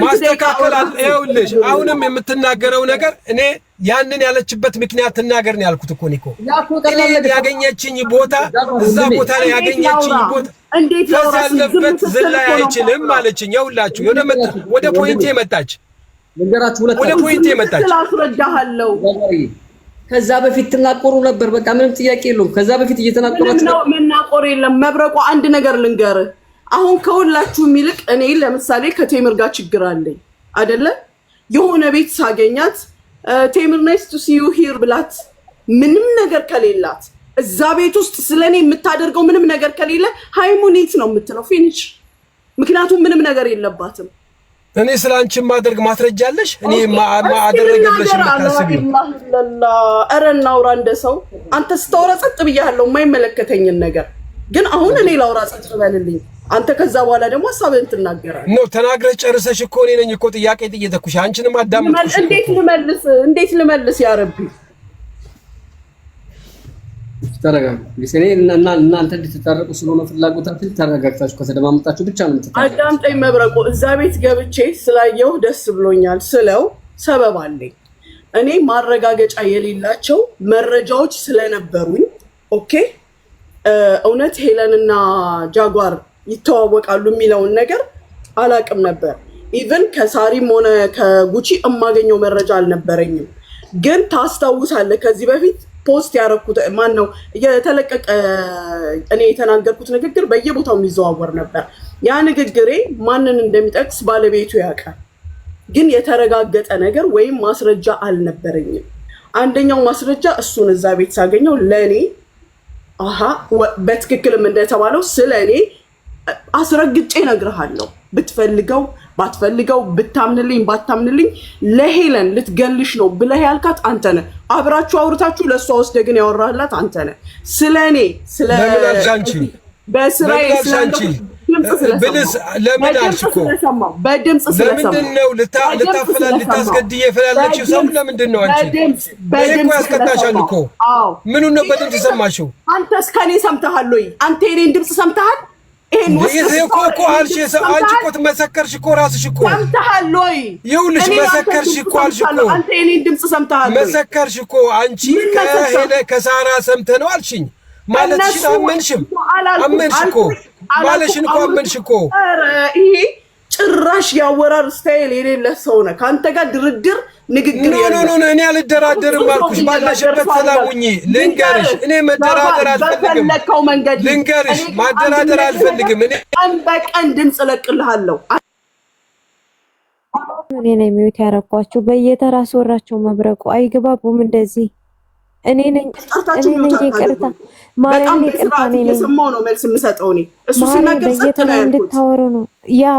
ማስተካከል ይኸውልሽ አሁንም የምትናገረው ነገር እኔ ያንን ያለችበት ምክንያት ትናገር ነው ያልኩት እኮ ኒኮ። እኔ ያገኘችኝ ቦታ እዛ ቦታ ላይ ያገኘችኝ ቦታ እንዴት ያለበት ዝላይ አይችልም ማለችኝ። ይኸውላችሁ ወደ ፖይንቴ መጣች። ወደ ፖይንቴ መጣች። ስላስረዳሃለሁ ከዛ በፊት ትናቆሩ ነበር። በቃ ምንም ጥያቄ የለውም። ከዛ በፊት እየተናቆራችሁ ነው። መናቆር የለም። መብረቁ አንድ ነገር ልንገርህ። አሁን ከሁላችሁም ይልቅ እኔ ለምሳሌ ከቴምር ጋር ችግር አለኝ አይደለ? የሆነ ቤት ሳገኛት ቴምር ናይስ ቱ ሲ ዩ ሂር ብላት ምንም ነገር ከሌላት እዛ ቤት ውስጥ ስለኔ የምታደርገው ምንም ነገር ከሌለ ሃይሙኒት ነው የምትለው ፊኒሽ። ምክንያቱም ምንም ነገር የለባትም። እኔ ስላንቺ ማድረግ ማስረጃለሽ? እኔ ማአደረገ ብለሽ የምታስቢው ኧረ እናውራ እንደ ሰው። አንተ ስታወራ ጸጥ ብያለሁ የማይመለከተኝን ነገር ግን አሁን እኔ ላውራ ጸጥ በልልኝ። አንተ ከዛ በኋላ ደግሞ ሐሳብህን ትናገራለህ። ነው ተናግረሽ ጨርሰሽ እኮ እኔ ነኝ እኮ ጥያቄ ጥየተኩሽ አንቺንም አዳምጥኩሽ። እንዴት ልመልስ ያ ረቢ? ተረጋጋ። እናንተ እንድትታረቁ ስለሆነ ፍላጎታችሁ ተረጋግታችሁ ከተደማመጣችሁ ብቻ ነው የምትታረቁ። አዳምጠኝ መብረቁ። እዛ ቤት ገብቼ ስላየው ደስ ብሎኛል ስለው ሰበብ አለኝ። እኔ ማረጋገጫ የሌላቸው መረጃዎች ስለነበሩኝ ኦኬ እውነት ሄለንና ጃጓር ይተዋወቃሉ የሚለውን ነገር አላቅም ነበር። ኢቭን ከሳሪም ሆነ ከጉቺ እማገኘው መረጃ አልነበረኝም። ግን ታስታውሳለህ ከዚህ በፊት ፖስት ያደረኩት ማን ነው የተለቀቀ እኔ የተናገርኩት ንግግር በየቦታው የሚዘዋወር ነበር። ያ ንግግሬ ማንን እንደሚጠቅስ ባለቤቱ ያውቃል። ግን የተረጋገጠ ነገር ወይም ማስረጃ አልነበረኝም። አንደኛው ማስረጃ እሱን እዛ ቤት ሳገኘው ለኔ በትክክልም እንደተባለው ስለኔ አስረግጬ እነግርሃለሁ። ብትፈልገው ባትፈልገው ብታምንልኝ ባታምንልኝ ለሄለን ልትገልሽ ነው ብለህ ያልካት አንተ ነህ። አብራችሁ አውርታችሁ ለሷ ወስደህ ግን ያወራህላት አንተ ነህ። ስለኔ በስራዬ ለምን አልሽኮ በድምጽ ስለሰማሁ ለምንድን ነው ልታስገድዬ የፈላለችው ሰው ለምንድን ነው አንቺ በድምጽ ያስቀጣሻል እኮ ምኑን ነው በድምጽ ሰማሽው? አንተስ ከኔ ሰምተሃል ወይ? አንተ የኔን ድምጽ ሰምተሃል? ይሄ እኮ አልሽ አንቺ እኮ ትመሰከርሽ እኮ ራስሽ እኮ ሰምተሃል ወይ? ይኸውልሽ መሰከርሽ እኮ አልሽ እኮ አንተ የኔን ድምጽ ሰምተሃል ወይ? መሰከርሽ እኮ አንቺ ከሳራ ሰምተህ ነው አልሽኝ ማለትሽ አመንሽም አመንሽ እኮ ማለሽን እኮ አመንሽ እኮ። ኧረ ይሄ ጭራሽ ያወራር ስታይል የሌለ ሰው ነህ። ከአንተ ጋር ድርድር ንግግር ኖ እኔ አልደራደርም አልኩሽ። ባለሽበት ሰላሙኝ ልንገርሽ፣ እኔ መደራደር አልፈልግም። ልንገርሽ ማደራደር አልፈልግም። እኔ ቀን በቀን ድምፅ እለቅልሃለሁ። እኔ ነኝ ሚውት ያረኳችሁ በየተራ አስወራቸው። መብረቁ አይግባቡም እንደዚህ እኔ ነኝ ይቅርታ ማርያም ይቅርታ ነኝ የሰማው ነው መልስ የምሰጠው እኔ እሱ ሲናገር ሰጥተና እንድታወሩ ነው ያ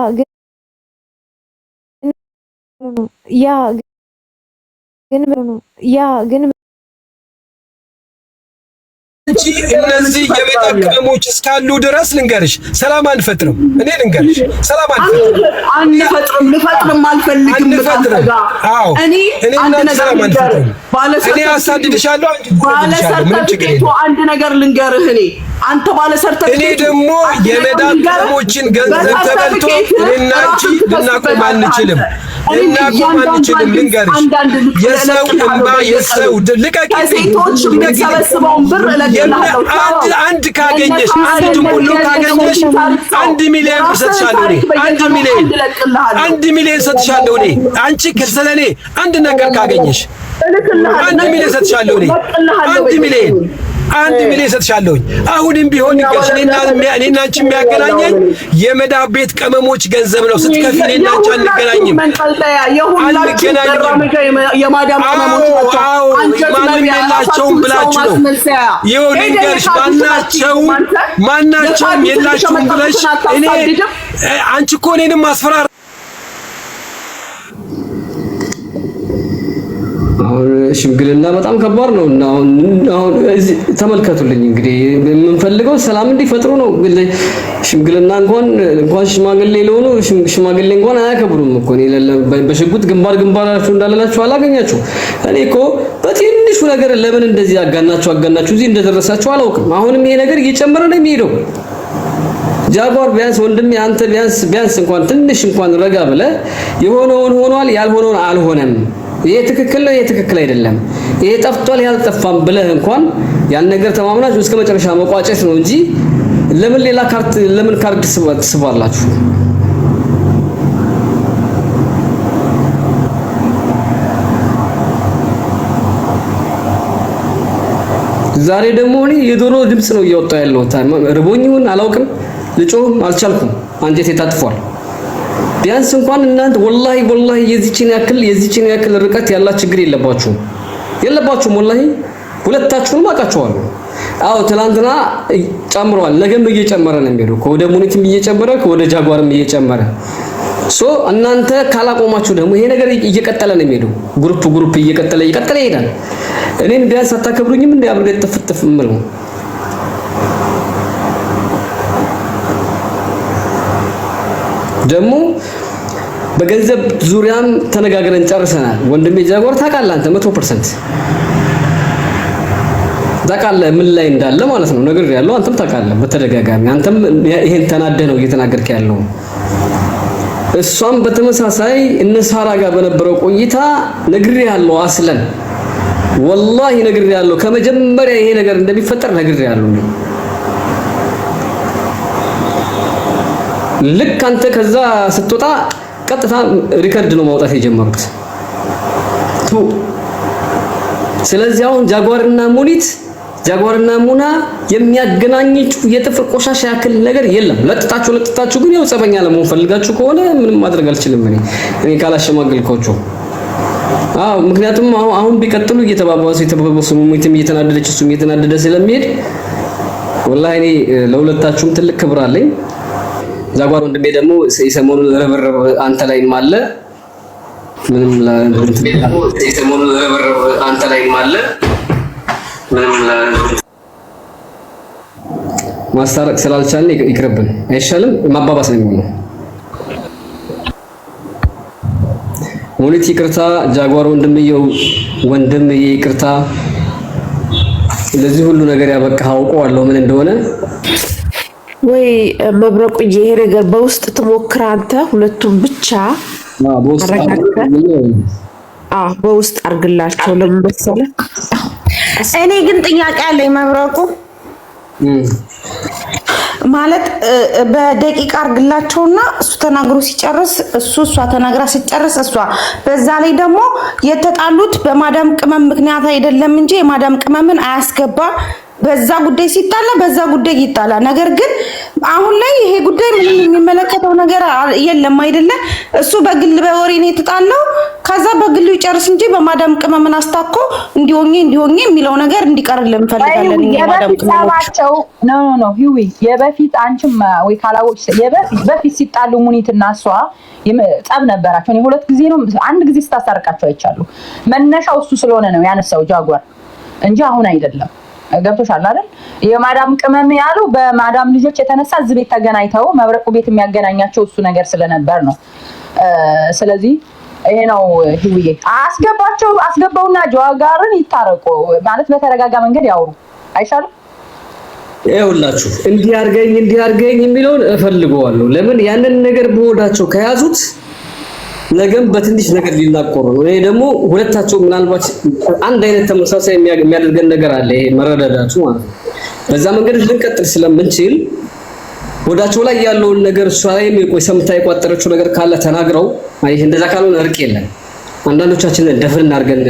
ግን እንጂ እነዚህ የቤት አቅሞች እስካሉ ድረስ ልንገርሽ ሰላም አንፈጥርም። እኔ ልንገርሽ ሰላም አንፈጥርም። ልፈጥርም አልፈልግም። አዎ እኔ ሰላም አንፈጥርም። እኔ አሳድድሻለሁ አንድ ነገር ልንገርህ። አንተ ባለ ሰርተፊኬት እኔ ደግሞ የመዳን አቅሞችን ገንዘብ ተበልቶ እኔና አንቺ ልናቆም አንችልም። ልናቆም አንችልም። ልንገርሽ የሰው እንባ የሰው ልቀቂ ሴቶች የሚሰበስበውን ብር እለቅልሃለሁ። አንድ ካገኘሽ አንድ ሙሉ ካገኘሽ 1 ሚሊዮን ብር ሰጥሻለሁ እኔ 1 ሚሊዮን ሰጥሻለሁ እኔ አንቺ ስለኔ አንድ ነገር ካገኘሽ 1 ሚሊዮን ሰጥሻለሁ እኔ 1 ሚሊዮን ሰጥሻለሁ። አሁንም ቢሆን ይገርሽ እኔና አንቺ የሚያገናኘኝ የመዳብ ቤት ቅመሞች ገንዘብ ነው። ስትከፊ እኔና አንቺ አንገናኝም። ማንም የላቸውም ብላችሁ ነው ይሁን ይገርሽ ማናቸውም የላችሁም ብለሽ እኔ አንቺ እኮ እኔንም ማስፈራራ ሽምግልና በጣም ከባድ ነው እና አሁን ተመልከቱልኝ እንግዲህ የምንፈልገው ሰላም እንዲፈጥሩ ነው። ሽምግልና እንኳን ሽማግሌ ለሆኑ ሽማግሌ እንኳን አያከብሩም እኮ በሽጉጥ ግንባራችሁ እንዳላችሁ አላገኛችሁ። እኔ እኮ በትንሹ ነገር ለምን እንደዚህ አጋናችሁ እዚህ እንደደረሳችሁ አላውቅም። አሁንም ይሄ ነገር እየጨመረ ነው የሚሄደው። ጃጓር ቢያንስ ወንድሜ አንተ ቢያንስ እንኳን ትንሽ እንኳን ረጋ ብለህ የሆነውን ሆኗል ያልሆነውን አልሆነም ይሄ ትክክል ነው ይሄ ትክክል አይደለም ይሄ ጠፍቷል ያልጠፋም ብለህ እንኳን ያን ነገር ተማምናችሁ እስከ መጨረሻ መቋጨት ነው እንጂ ለምን ካርድ ትስባላችሁ? ዛሬ ደግሞ እኔ የዶሮ ድምጽ ነው እያወጣ ያለው ርቦኝውን አላውቅም ልጮህም አልቻልኩም አንጀቴ ታጥፏል። ቢያንስ እንኳን እናንተ ወላሂ የዚችን ያክል ርቀት ያላት ችግር የለባችሁም ወላሂ ሁለታችሁም አውቃችኋለሁ። አዎ ትላንትና ጨምሯል ነገም እየጨመረ ነው የሚሄደው ከወደ ሙኒትም እየጨመረ ከወደ ጃጓርም እየጨመረ እናንተ ካላቆማችሁ ደግሞ ይሄ ነገር እየቀጠለ ነው የሚሄደው ግሩፕ እየቀጠለ ይሄዳል። እኔን ቢያንስ አታከብሩኝም እንዴ አብሬ ተፍጥፍ ምለው ደግሞ በገንዘብ ዙሪያም ተነጋግረን ጨርሰናል። ወንድሜ ጃጓር ታውቃለህ አንተ 100% ታውቃለህ ምን ላይ እንዳለ ማለት ነው ነገር ያለው አንተም ታውቃለህ በተደጋጋሚ አንተም ይሄን ተናደህ ነው እየተናገርክ ያለው። እሷም በተመሳሳይ እነሳራ ጋር በነበረው ቆይታ ነግሬያለሁ አስለን ወላሂ ነግሬያለሁ ከመጀመሪያ ይሄ ነገር እንደሚፈጠር ነግሬያለሁ። ልክ አንተ ከዛ ስትወጣ ቀጥታ ሪከርድ ነው ማውጣት የጀመሩት። ስለዚህ አሁን ጃጓርና ሙና የሚያገናኝችሁ የጥፍር ቆሻሻ ያክል ነገር የለም። ለጥጣችሁ ግን ያው ጸበኛ ለመሆን ፈልጋችሁ ከሆነ ምንም ማድረግ አልችልም እኔ ካላሸማገልኳችሁ። ምክንያቱም አሁን ቢቀጥሉ እየተባባሱ ሙኒትም እየተናደደች እሱም እየተናደደ ስለሚሄድ ወላሂ እኔ ለሁለታችሁም ትልቅ ክብር አለኝ። ጃጓር ወንድሜ ደግሞ የሰሞኑን ረብረብ አንተ ላይም አለ ምንም ማስታረቅ ስላልቻልን ይቅርብን አይሻልም? ማባባስ ነው የሚሆነው። ሙኒት ይቅርታ፣ ጃጓር ወንድምዬ ይቅርታ። ለዚህ ሁሉ ነገር ያበቃህ አውቀዋለሁ ምን እንደሆነ። ወይ መብረቁ ይሄ ነገር በውስጥ ትሞክር አንተ ሁለቱም ብቻ በውስጥ አርግላቸው። ለምን መሰለህ እኔ ግን ጥያቄ አለኝ መብረቁ ማለት በደቂቃ አርግላቸውና እሱ ተናግሮ ሲጨርስ እሷ ተናግራ ሲጨርስ እሷ በዛ ላይ ደግሞ የተጣሉት በማዳም ቅመም ምክንያት አይደለም እንጂ የማዳም ቅመምን አያስገባ በዛ ጉዳይ ሲጣላ በዛ ጉዳይ ይጣላ። ነገር ግን አሁን ላይ ይሄ ጉዳይ ምንም የሚመለከተው ነገር የለም አይደለ? እሱ በግል በወሬ ነው የተጣለው። ከዛ በግሉ ይጨርስ እንጂ በማዳም ቅመምን አስታኮ እንዲሆኝ የሚለው ነገር እንዲቀርልን እንፈልጋለን። የማዳም ቅመማቸው ኖ ሂዊ የበፊት አንቺም ወይ ካላዎች በፊት ሲጣሉ ሙኒትና እሷ ጠብ ነበራቸው። እኔ ሁለት ጊዜ ነው አንድ ጊዜ ስታስታርቃቸው አይቻሉ። መነሻው እሱ ስለሆነ ነው ያነሳው ጃጓር እንጂ አሁን አይደለም። ገብቶሻል አይደል? የማዳም ቅመም ያለው በማዳም ልጆች የተነሳ እዚህ ቤት ተገናኝተው መብረቁ ቤት የሚያገናኛቸው እሱ ነገር ስለነበር ነው። ስለዚህ ይሄ ነው ህውዬ አስገባውና ጃጓርን ይታረቁ ማለት በተረጋጋ መንገድ ያወሩ አይሻልም? ይኸውላችሁ እንዲያርገኝ የሚለውን እፈልገዋለሁ። ለምን ያንን ነገር በወዳቸው ከያዙት ነገም በትንሽ ነገር ሊናቆሩ ነው። ይሄ ደግሞ ሁለታቸው ምናልባት አንድ አይነት ተመሳሳይ የሚያደርገን ነገር አለ። ይሄ መረዳዳቱ ማለት ነው። በዛ መንገድ ልንቀጥል ስለምንችል ወዳቸው ላይ ያለውን ነገር እሷ ላይ ሰምታ የቋጠረችው ነገር ካለ ተናግረው አይ እንደዛ ካልሆነ እርቅ የለም። አንዳንዶቻችን ደፍርን አድርገን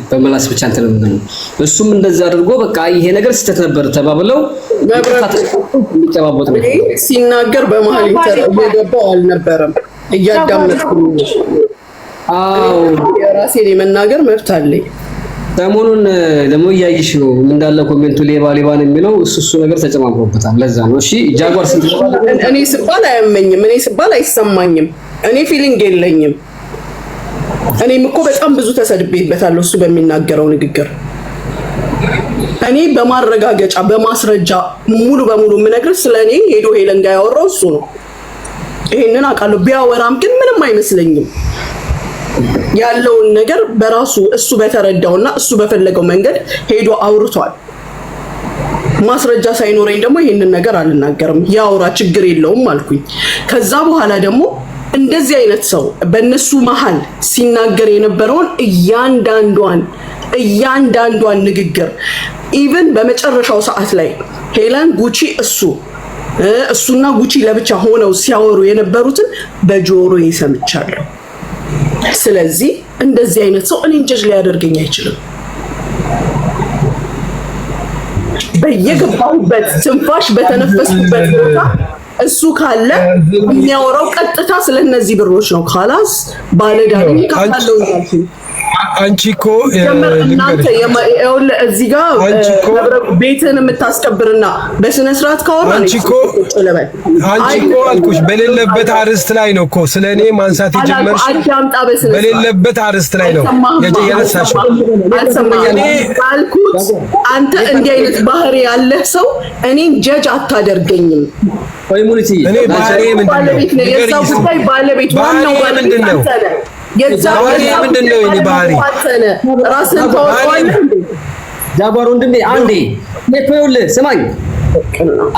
በመላስ ብቻ እንትን ነው። እሱም እንደዛ አድርጎ በቃ ይሄ ነገር ስተት ነበር ተባብለው የሚጨባበጡ ነው። ሲናገር በመሃል እየገባው አልነበረም እያዳመጥኩ ነው። አዎ የራሴን የመናገር መብት አለኝ። ሰሞኑን ደግሞ እያይሽ ነው እንዳለ ኮሜንቱ ሌባ ነው የሚለው እሱ ነገር ተጨማምሮበታል። ለዛ ነው እሺ ጃጓር ስንት እኔ ስባል አያመኝም፣ እኔ ስባል አይሰማኝም፣ እኔ ፊሊንግ የለኝም። እኔም እኮ በጣም ብዙ ተሰድቤበታለሁ እሱ በሚናገረው ንግግር። እኔ በማረጋገጫ በማስረጃ ሙሉ በሙሉ የምነግርህ ስለኔ ሄዶ ሄለን ጋር ያወራው እሱ ነው። ይሄንን አውቃለሁ። ቢያወራም ግን ምንም አይመስለኝም። ያለውን ነገር በራሱ እሱ በተረዳውና እሱ በፈለገው መንገድ ሄዶ አውርቷል። ማስረጃ ሳይኖረኝ ደግሞ ይሄንን ነገር አልናገርም። ያወራ ችግር የለውም አልኩኝ። ከዛ በኋላ ደግሞ እንደዚህ አይነት ሰው በእነሱ መሃል ሲናገር የነበረውን እያንዳንዷን ንግግር ኢቭን በመጨረሻው ሰዓት ላይ ሄለን ጉቺ እሱና ጉቺ ለብቻ ሆነው ሲያወሩ የነበሩትን በጆሮዬ ሰምቻለሁ። ስለዚህ እንደዚህ አይነት ሰው እኔን ጀጅ ሊያደርገኝ አይችልም። በየገባሁበት ትንፋሽ በተነፈስኩበት ቦታ እሱ ካለ የሚያወራው ቀጥታ ስለነዚህ ብሮች ነው። ካላስ ባለዳኝ ካለው ይላል። አንቺ እኮ እናንተ እዚህ ጋር ቤትን የምታስከብርና በስነ ስርዓት ካወራ አንቺ እኮ አልኩሽ በሌለበት አርስት ላይ ነው እኮ ስለኔ ማንሳት የጀመርሽ። በሌለበት አርስት ላይ ነው ያነሳሽው። አልኩት አንተ እንዲህ አይነት ባህሪ ያለህ ሰው እኔን ጀጅ አታደርገኝም። እኔ ባህሪ ምንድነው? የዛው ጉዳይ ባለቤት ዋናው ባለቤት አንተ ነህ። ምንድነው የኔ ባህሪ? ራስን ታወጣለህ። ጃጓር ወንድሜ አንዴ ይኸውልህ ስማኝ፣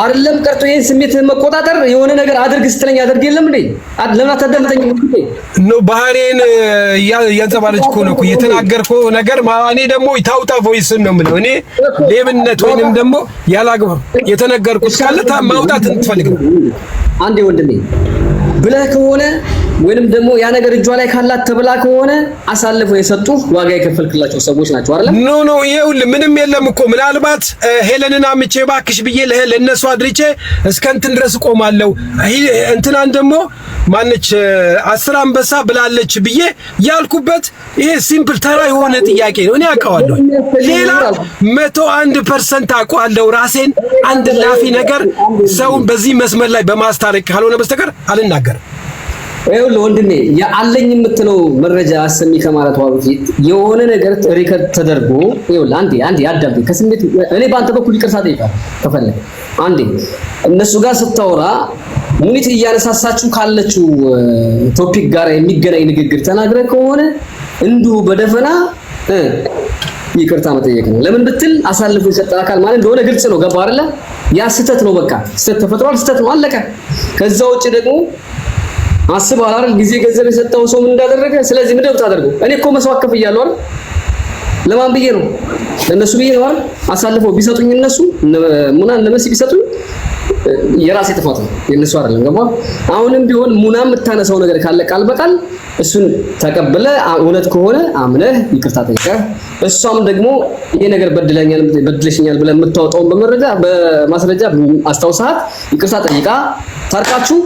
አይደለም ቀርቶ ይሄን ስሜት መቆጣጠር የሆነ ነገር አድርግ ስትለኝ አድርግ የለም እንዴ? ለምን አታዳምጠኝ? ነው ባህሪን ያንጸባረቅኩ ነው እኮ የተናገርከው ነገር። እኔ ደግሞ ታውጣ ቮይስን ነው የምለው። እኔ ሌብነት ወይንም ደግሞ ያላግባብ የተነገርኩት ካለ ማውጣት እንትፈልግ ነው። አንዴ ወንድሜ ብለህ ከሆነ ወይንም ደግሞ ያ ነገር እጇ ላይ ካላት ተብላ ከሆነ አሳልፈው የሰጡ ዋጋ የከፈልክላቸው ሰዎች ናቸው አይደል? ኖ ይኸውልህ ምንም የለም እኮ ምናልባት ሄለንን አምቼ ባክሽ ብዬ ለነሱ አድርጬ እስከ እንትን ድረስ ቆማለሁ። እንትናን ደግሞ ማነች 10 አንበሳ ብላለች ብዬ ያልኩበት ይሄ ሲምፕል ተራ የሆነ ጥያቄ ነው። እኔ አውቀዋለሁ። ሌላ 101% አውቀዋለሁ ራሴን። አንድ ላፊ ነገር ሰውን በዚህ መስመር ላይ በማስታረቅ ካልሆነ በስተቀር አልናገርም። ይኸውልህ ወንድሜ ያለኝ የምትለው መረጃ አሰሚ ከማለቷ በፊት የሆነ ነገር ሪከርድ ተደርጎ ይኸውልህ አንዴ አዳምጥ። ከስሜት እኔ በአንተ በኩል ይቅርታ ጠይቃለሁ ከፈለክ አንዴ እነሱ ጋር ስታወራ ሙኒት እያነሳሳችሁ ካለችው ቶፒክ ጋር የሚገናኝ ንግግር ተናግረ ከሆነ እንዲሁ በደፈና ይቅርታ መጠየቅ ነው። ለምን ብትል አሳልፎ የሰጠ አካል ማለት እንደሆነ ግልጽ ነው። ገባ አይደለ? ያ ስህተት ነው። በቃ ስህተት ተፈጥሯል። ስህተት ነው አለቀ። ከዛ ውጭ ደግሞ አስበሃል አይደል? ጊዜ ገንዘብ የሰጠው ሰው ምን እንዳደረገ። ስለዚህ ምንድን ነው የምታደርገው? እኔ እኮ መስዋዕት ከፍያለሁ አይደል? ለማን ብዬ ነው? ለነሱ ብዬ ነው አይደል? አሳልፈው ቢሰጡኝ እነሱ ሙና ለመሲ ቢሰጡኝ የራሴ ጥፋት ነው የነሱ አይደለም። ገባ? አሁንም ቢሆን ሙና የምታነሳው ነገር ካለ ቃል በቃል እሱን ተቀበለ እውነት ከሆነ አምነህ ይቅርታ ጠይቀህ እሷም ደግሞ ይሄ ነገር በድለሽኛል ብለህ የምታወጣውን በማስረጃ አስታውሳት ይቅርታ ጠይቃ ታርቃችሁ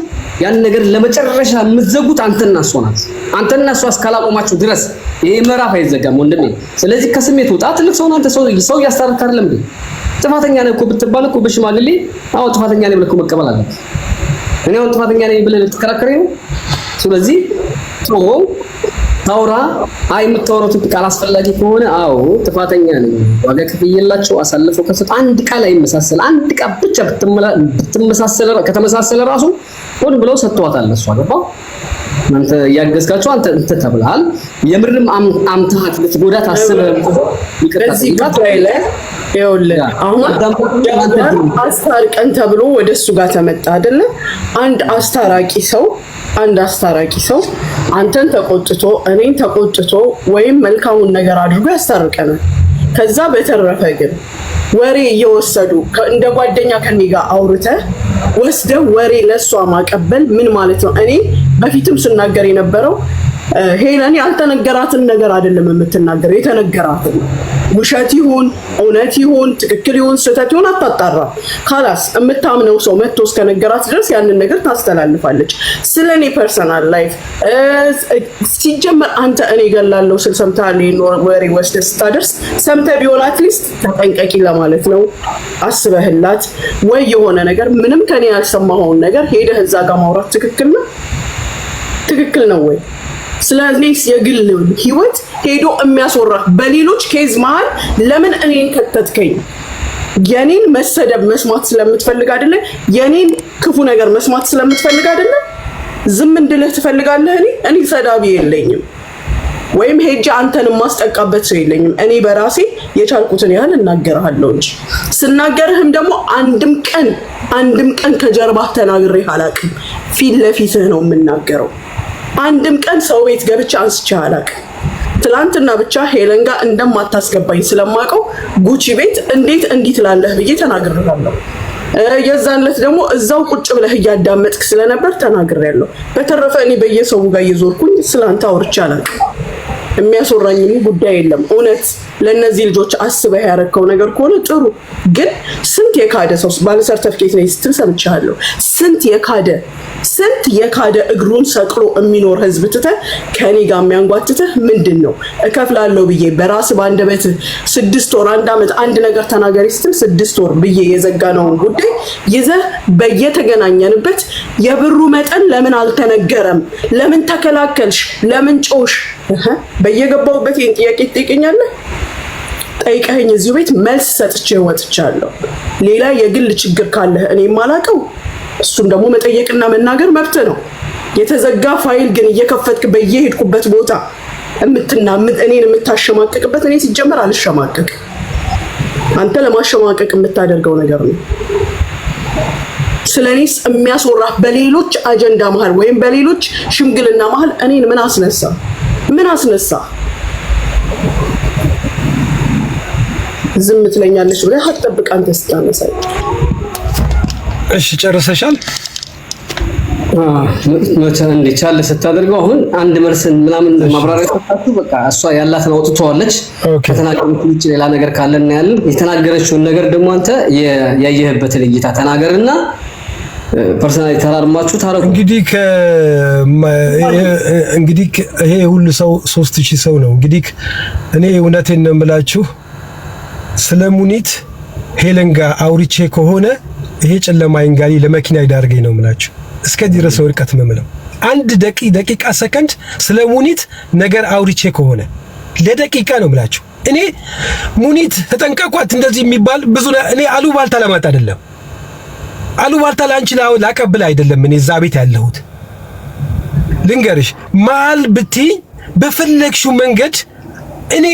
ያን ነገር ለመጨረሻ የምትዘጉት አንተና እሷ ናት። አንተና እሷ እስካላቆማችሁ ድረስ ይሄ ምዕራፍ አይዘጋም ወንድሜ። ስለዚህ ከስሜት ውጣ። ትልቅ ሰው አንተ ሰው ያስታርቅ አይደለም እንዴ? ጥፋተኛ ነህ እኮ ብትባል እኮ በሽማግሌ አዎ ጥፋተኛ ነኝ ብለህ እኮ መቀበል አለብህ። እኔ አሁን ጥፋተኛ ነኝ ብለህ ልትከራከረኝ ነው? ስለዚህ ታውራ የምታወራው ቃል አስፈላጊ ከሆነ አዎ ጥፋተኛ ነኝ ዋጋ ከፍዬላቸው አሳልፈው ከሰጡ አንድ ቃል አይመሳሰል አንድ ቃል ብቻ ከተመሳሰለ ራሱ ሆን ብለው ሰጥተዋታል። እሷ ገባው አንተ ያገዝካቸው አንተ ተብለሃል። የምርም አምታሃት ልትጎዳት አስበህ ይቅርታ ላይ ይኸውልህ አሁን አስታርቀን ተብሎ ወደሱ ጋር ተመጣ አይደለ? አንድ አስታራቂ ሰው አንተን ተቆጥቶ እኔን ተቆጥቶ ወይም መልካሙን ነገር አድርጎ ያስታርቀናል። ከዛ በተረፈ ግን ወሬ እየወሰዱ እንደ ጓደኛ ከኔ ጋር አውርተህ ወስደህ ወሬ ለሷ ማቀበል ምን ማለት ነው? እኔ በፊትም ስናገር የነበረው ሄለን ያልተነገራትን ነገር አይደለም የምትናገረው፣ የተነገራትን ውሸት ይሁን እውነት ይሁን ትክክል ይሁን ስህተት ይሁን አታጣራ። ካላስ የምታምነው ሰው መጥቶ እስከነገራት ድረስ ያንን ነገር ታስተላልፋለች። ስለኔ ፐርሰናል ላይፍ ሲጀመር አንተ እኔ ገላለሁ ስል ሰምተሃል ወሬ ወስደህ ስታደርስ ሰምተህ ቢሆን አትሊስት ተጠንቀቂ ለማለት ነው አስበህላት ወይ የሆነ ነገር ምንም ከኔ ያልሰማኸውን ነገር ሄደህ እዛ ጋር ማውራት ትክክል ነው ወይ? ስለዚህ የግል ህይወት ሄዶ የሚያስወራ በሌሎች ኬዝ መሃል ለምን እኔን ከተትከኝ? የኔን መሰደብ መስማት ስለምትፈልግ አይደለ? የኔን ክፉ ነገር መስማት ስለምትፈልግ አይደለ? ዝም እንድልህ ትፈልጋለህ? እኔ ሰዳቢ የለኝም ወይም ሄጄ አንተን ማስጠቃበት ሰው የለኝም። እኔ በራሴ የቻልኩትን ያህል እናገርሃለሁ እንጂ ስናገርህም ደግሞ አንድም ቀን ከጀርባህ ተናግሬ አላውቅም። ፊት ለፊትህ ነው የምናገረው። አንድም ቀን ሰው ቤት ገብቼ አንስቼ አላውቅም። ትላንትና ብቻ ሄለን ጋር እንደማታስገባኝ ስለማውቀው ጉቺ ቤት እንዴት እንዲህ ትላለህ ብዬ ተናግሬያለሁ። የዛለት ደግሞ እዛው ቁጭ ብለህ እያዳመጥክ ስለነበር ተናግሬያለሁ። በተረፈ እኔ በየሰው ጋር እየዞርኩኝ ስላንተ አውርቼ አላውቅም። የሚያስወራኝም ጉዳይ የለም። እውነት ለነዚህ ልጆች አስበህ ያረከው ነገር ከሆነ ጥሩ። ግን ስንት የካደ ሰው ባለ ሰርተፍኬት ነኝ ስትል ሰምቻለሁ። ስንት የካደ እግሩን ሰቅሎ የሚኖር ህዝብ ትተህ ከኔ ጋር የሚያንጓትተህ ምንድነው? እከፍላለሁ ብዬ በራስ ባንደበትህ 6 ወር 1 ዓመት አንድ ነገር ተናገሪ ስትል 6 ወር ብዬ የዘጋነውን ጉዳይ ይዘህ በየተገናኘንበት የብሩ መጠን ለምን አልተነገረም? ለምን ተከላከልሽ? ለምን ጮሽ? በየገባሁበት ይሄን ጥያቄ ትጠይቀኛለህ? ጠይቀኸኝ እዚሁ ቤት መልስ ሰጥቼ ወጥቻለሁ። ሌላ የግል ችግር ካለህ እኔ የማላውቀው እሱን ደግሞ መጠየቅና መናገር መብት ነው። የተዘጋ ፋይል ግን እየከፈትክ በየሄድኩበት ቦታ እኔን የምታሸማቀቅበት እኔ ሲጀመር አልሸማቀቅ። አንተ ለማሸማቀቅ የምታደርገው ነገር ነው። ስለኔስ የሚያስወራ በሌሎች አጀንዳ መሃል ወይም በሌሎች ሽምግልና መሃል እኔን ምን አስነሳ? ዝም ትለኛለች ብለህ አትጠብቅ። አንተ ስታነሳኝ እሺ ጨርሰሻል? መቼ እንዲቻል ስታደርገው አሁን አንድ መልስን ምናምን ማብራሪያ ተጣጣው በቃ እሷ ያላትን አውጥተዋለች። ከተናገረች ውጭ ሌላ ነገር ካለ እና ያለን የተናገረችውን ነገር ደግሞ አንተ ያየህበትን እይታ ተናገርና ፐርሰናሊ ተራርማችሁ ታረቁ። እንግዲህ ይሄ ሁሉ ሰው 3000 ሰው ነው። እንግዲህ እኔ እውነቴን ነው የምላችሁ ስለ ሙኒት ሄለን ጋር አውርቼ ከሆነ ይሄ ጨለማ ይንጋሊ ለመኪና ይዳርገኝ ነው የምላችሁ። እስከዚህ ድረስ ወርቀት መምለው አንድ ደቂቃ ሰከንድ ስለ ሙኒት ነገር አውርቼ ከሆነ ለደቂቃ ነው የምላችሁ። እኔ ሙኒት ተጠንቀቋት እንደዚህ የሚባል ብዙ እኔ አሉባልታ ለማጣ አይደለም፣ አሉባልታ ላንቺ ላቀብል አይደለም። እኔ እዛ ቤት ያለሁት ልንገርሽ ማል ብትይ በፈለግሽው መንገድ እኔ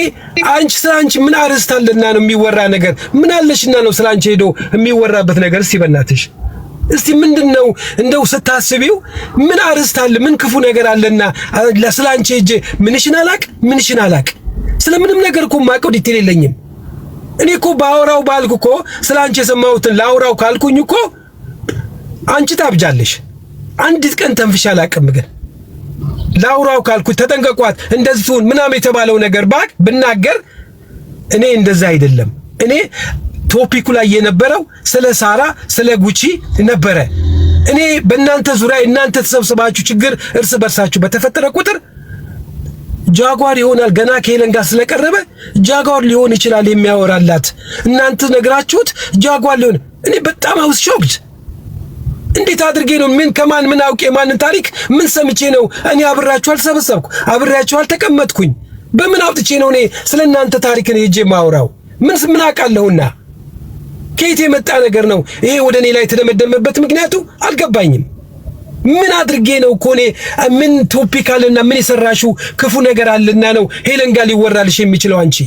አንቺ ስላንቺ ምን አርስታለና ነው የሚወራ ነገር? ምን አለሽና ነው ስላንቺ ሄዶ የሚወራበት ነገር? እስቲ በእናትሽ እስቲ ምንድነው እንደው ስታስቢው ምን አርስታለ? ምን ክፉ ነገር አለና ለስላንቺ ሄጄ ምንሽን አላቅ ስለምንም ነገር እኮ ማቀው ዲቴል የለኝም። እኔ እኮ ባወራው ባልኩ እኮ ስላንቺ የሰማሁትን ላውራው ካልኩኝ እኮ አንቺ ታብጃለሽ። አንዲት ቀን ተንፍሻ አላቅም። ግን ላውራው ካልኩ ተጠንቀቋት እንደዚህ ትሁን ምናምን የተባለው ነገር ብናገር እኔ እንደዛ አይደለም። እኔ ቶፒኩ ላይ የነበረው ስለ ሳራ ስለ ጉቺ ነበረ። እኔ በእናንተ ዙሪያ እናንተ ተሰብስባችሁ ችግር እርስ በርሳችሁ በተፈጠረ ቁጥር ጃጓር ይሆናል። ገና ከሄለን ጋር ስለቀረበ ጃጓር ሊሆን ይችላል የሚያወራላት። እናንተ ነግራችሁት ጃጓር ሊሆን እኔ በጣም አውስሾክድ። እንዴት አድርጌ ነው ከማን ምን አውቄ ማንን ታሪክ ምን ሰምቼ ነው እኔ አብራችሁ አልሰበሰብኩ አብራችሁ አልተቀመጥኩኝ? በምን አውጥቼ ነው እኔ ስለናንተ ታሪክ ነው ሄጄ ማውራው? ምን አውቃለሁና ከየት የመጣ ነገር ነው ይሄ ወደ እኔ ላይ ተደመደመበት? ምክንያቱ አልገባኝም። ምን አድርጌ ነው እኮ እኔ ምን ቶፒክ አለና ምን የሰራሽው ክፉ ነገር አለና ነው ሄለን ጋር ሊወራልሽ የሚችለው? አንቺ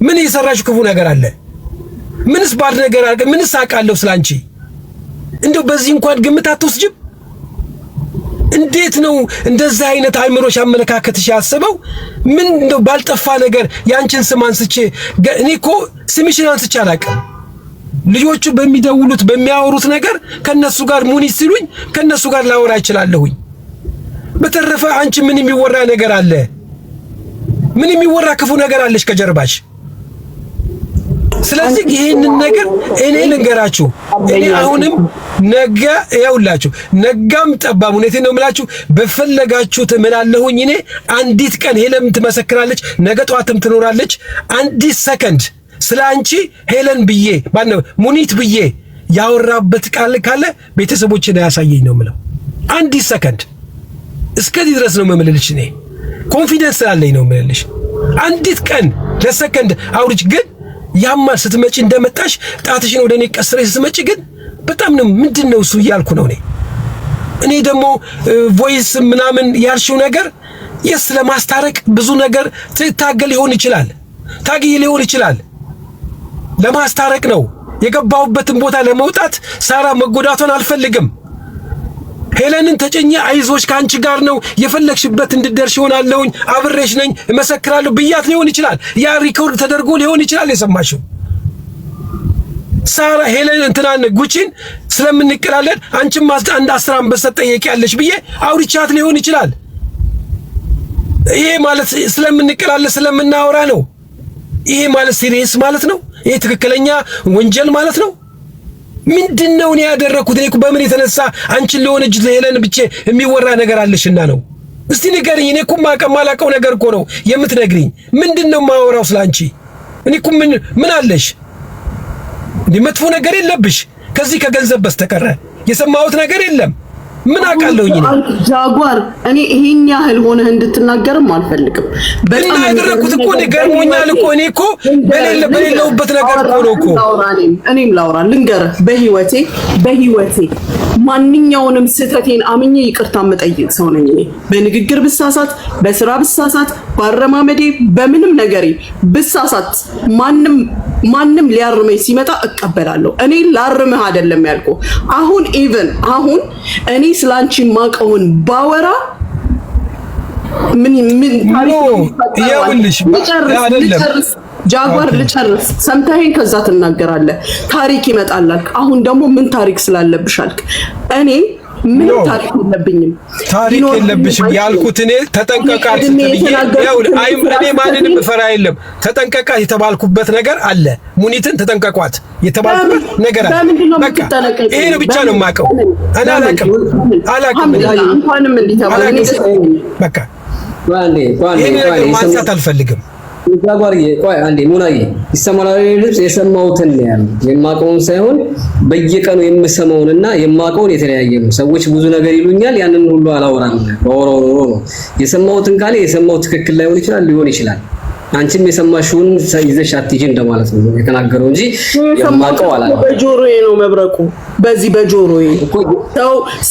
ምን የሰራሽው ክፉ ነገር አለ? ምንስ ባድ ነገር አለ? ምንስ አውቃለሁ ስላንቺ? እንደው በዚህ እንኳን ግምት አትወስጂም? እንዴት ነው እንደዚህ አይነት አይምሮሽ አመለካከትሽ ያስበው? ምን እንደው ባልጠፋ ነገር ያንቺን ስም አንስቼ እኔ እኮ ስምሽን አንስቼ አላውቅም። ልጆቹ በሚደውሉት በሚያወሩት ነገር ከነሱ ጋር ሙኒት ሲሉኝ ከነሱ ጋር ላወራ እችላለሁኝ። በተረፈ አንቺ ምን የሚወራ ነገር አለ? ምን የሚወራ ክፉ ነገር አለሽ ከጀርባሽ? ስለዚህ ይሄንን ነገር እኔ ልንገራችሁ። እኔ አሁንም ነገ ያውላችሁ ነጋም ጠባም እውነቴን ነው የምላችሁ። በፈለጋችሁት እምላለሁኝ። እኔ አንዲት ቀን ሄለን ትመሰክራለች፣ ነገ ጧትም ትኖራለች። አንዲት ሰከንድ ስላንቺ ሄለን ብዬ ማነው ሙኒት ብዬ ያወራበት ቃል ካለ ቤተሰቦችን ያሳየኝ ነው የምለው። አንዲት ሰከንድ እስከዚህ ድረስ ነው የምልልሽ። እኔ ኮንፊደንስ ስላለኝ ነው የምልልሽ። አንዲት ቀን ለሰከንድ አውርጅ ግን ያማል ስትመጪ እንደመጣሽ ጣትሽን ወደኔ ቀስረሽ ስትመጪ ግን በጣም ነው ምንድነው እሱ እያልኩ ነው እኔ ደግሞ ቮይስ ምናምን ያልሽው ነገር የስ ለማስታረቅ ብዙ ነገር ትታገል ሊሆን ይችላል፣ ታግይ ሊሆን ይችላል። ለማስታረቅ ነው የገባሁበትን ቦታ ለመውጣት ሳራ መጎዳቷን አልፈልግም። ሄለንን ተጨኘ አይዞሽ ካንቺ ጋር ነው የፈለግሽበት እንድደርሽ ይሆናልኝ አብሬሽ ነኝ እመሰክራለሁ ብያት ሊሆን ይችላል። ያ ሪኮርድ ተደርጎ ሊሆን ይችላል የሰማሽው። ሳራ ሄለን እንትናን ጉቺን ስለምንቀላለን አንቺም አንድ 10 አንበሳ ጠየቂያለሽ ብዬ አውርቻት ሊሆን ይችላል። ይሄ ማለት ስለምንቀላለን ስለምናወራ ነው። ይሄ ማለት ሲሪየስ ማለት ነው። ይሄ ትክክለኛ ወንጀል ማለት ነው። ምንድነው እኔ ያደረኩት? እኔ በምን የተነሳ አንቺን ለሆነች ለሄለን ብቻ የሚወራ ነገር አለሽና ነው? እስቲ ንገሪኝ። እኔ እኮ ማላቀው ነገር እኮ ነው የምትነግሪኝ። ምንድነው ማወራው ስላንቺ? እኔ እኮ ምን አለሽ? እንዴ መጥፎ ነገር የለብሽ ከዚህ ከገንዘብ በስተቀር የሰማሁት ነገር የለም። ምን አቃለውኝ እኔ ጃጓር እኔ ይሄን ያህል ሆነህ እንድትናገርም አልፈልግም። በጣም ያደረኩት እኮ ገርሞኛል እኮ እኔ እኮ በሌለውበት ነገር እኮ ነው እኮ እኔም ላውራ ልንገርህ። በህይወቴ ማንኛውንም ስህተቴን አምኜ ይቅርታ መጠየቅ ሰው ነኝ እኔ። በንግግር ብሳሳት፣ በስራ ብሳሳት፣ ባረማመዴ በምንም ነገሬ ብሳሳት ማንም ሊያርመኝ ሲመጣ እቀበላለሁ። እኔ ላርምህ አይደለም ያልኩ። አሁን እኔ ስላንቺ ማቀውን ባወራ ምን ይኸውልሽ ልጨርስ ጃጓር ልጨርስ። ሰምተኸኝ ከዛ ትናገራለህ። ታሪክ ይመጣላል። አሁን ደግሞ ምን ታሪክ ስላለብሽ አልክ። እኔ ምን ታሪክ የለብኝም። ታሪክ የለብሽም ያልኩት እኔ ተጠንቀቃት እኔ ማንንም ፈራ የለም። ተጠንቀቃት የተባልኩበት ነገር አለ። ሙኒትን ተጠንቀቋት የተባልኩበት ነገር አለ። በቃ ይሄ ነው ብቻ ነው የማውቀው። እኔ አላውቅም እንኳንም እንዲተባለ በቃ ይሄን ነገር ማንሳት አልፈልግም። ጃጓር ቆይ አንዴ ሙናዬ ይሰማላል። ልብስ የሰማሁትን ነው የማውቀውን ሳይሆን በየቀኑ የምሰማውንና የማውቀውን የተለያየ ነው። ሰዎች ብዙ ነገር ይሉኛል፣ ያንን ሁሉ አላወራም። ባወራው ነው የሰማሁትን ካለ የሰማው ትክክል ላይሆን ይችላል። አንቺም የሰማሽውን ይዘሽ አትይጂ እንደማለት ነው የተናገረው እንጂ የማውቀው አላለም። በጆሮዬ ነው መብረቁ። በዚህ በጆሮዬ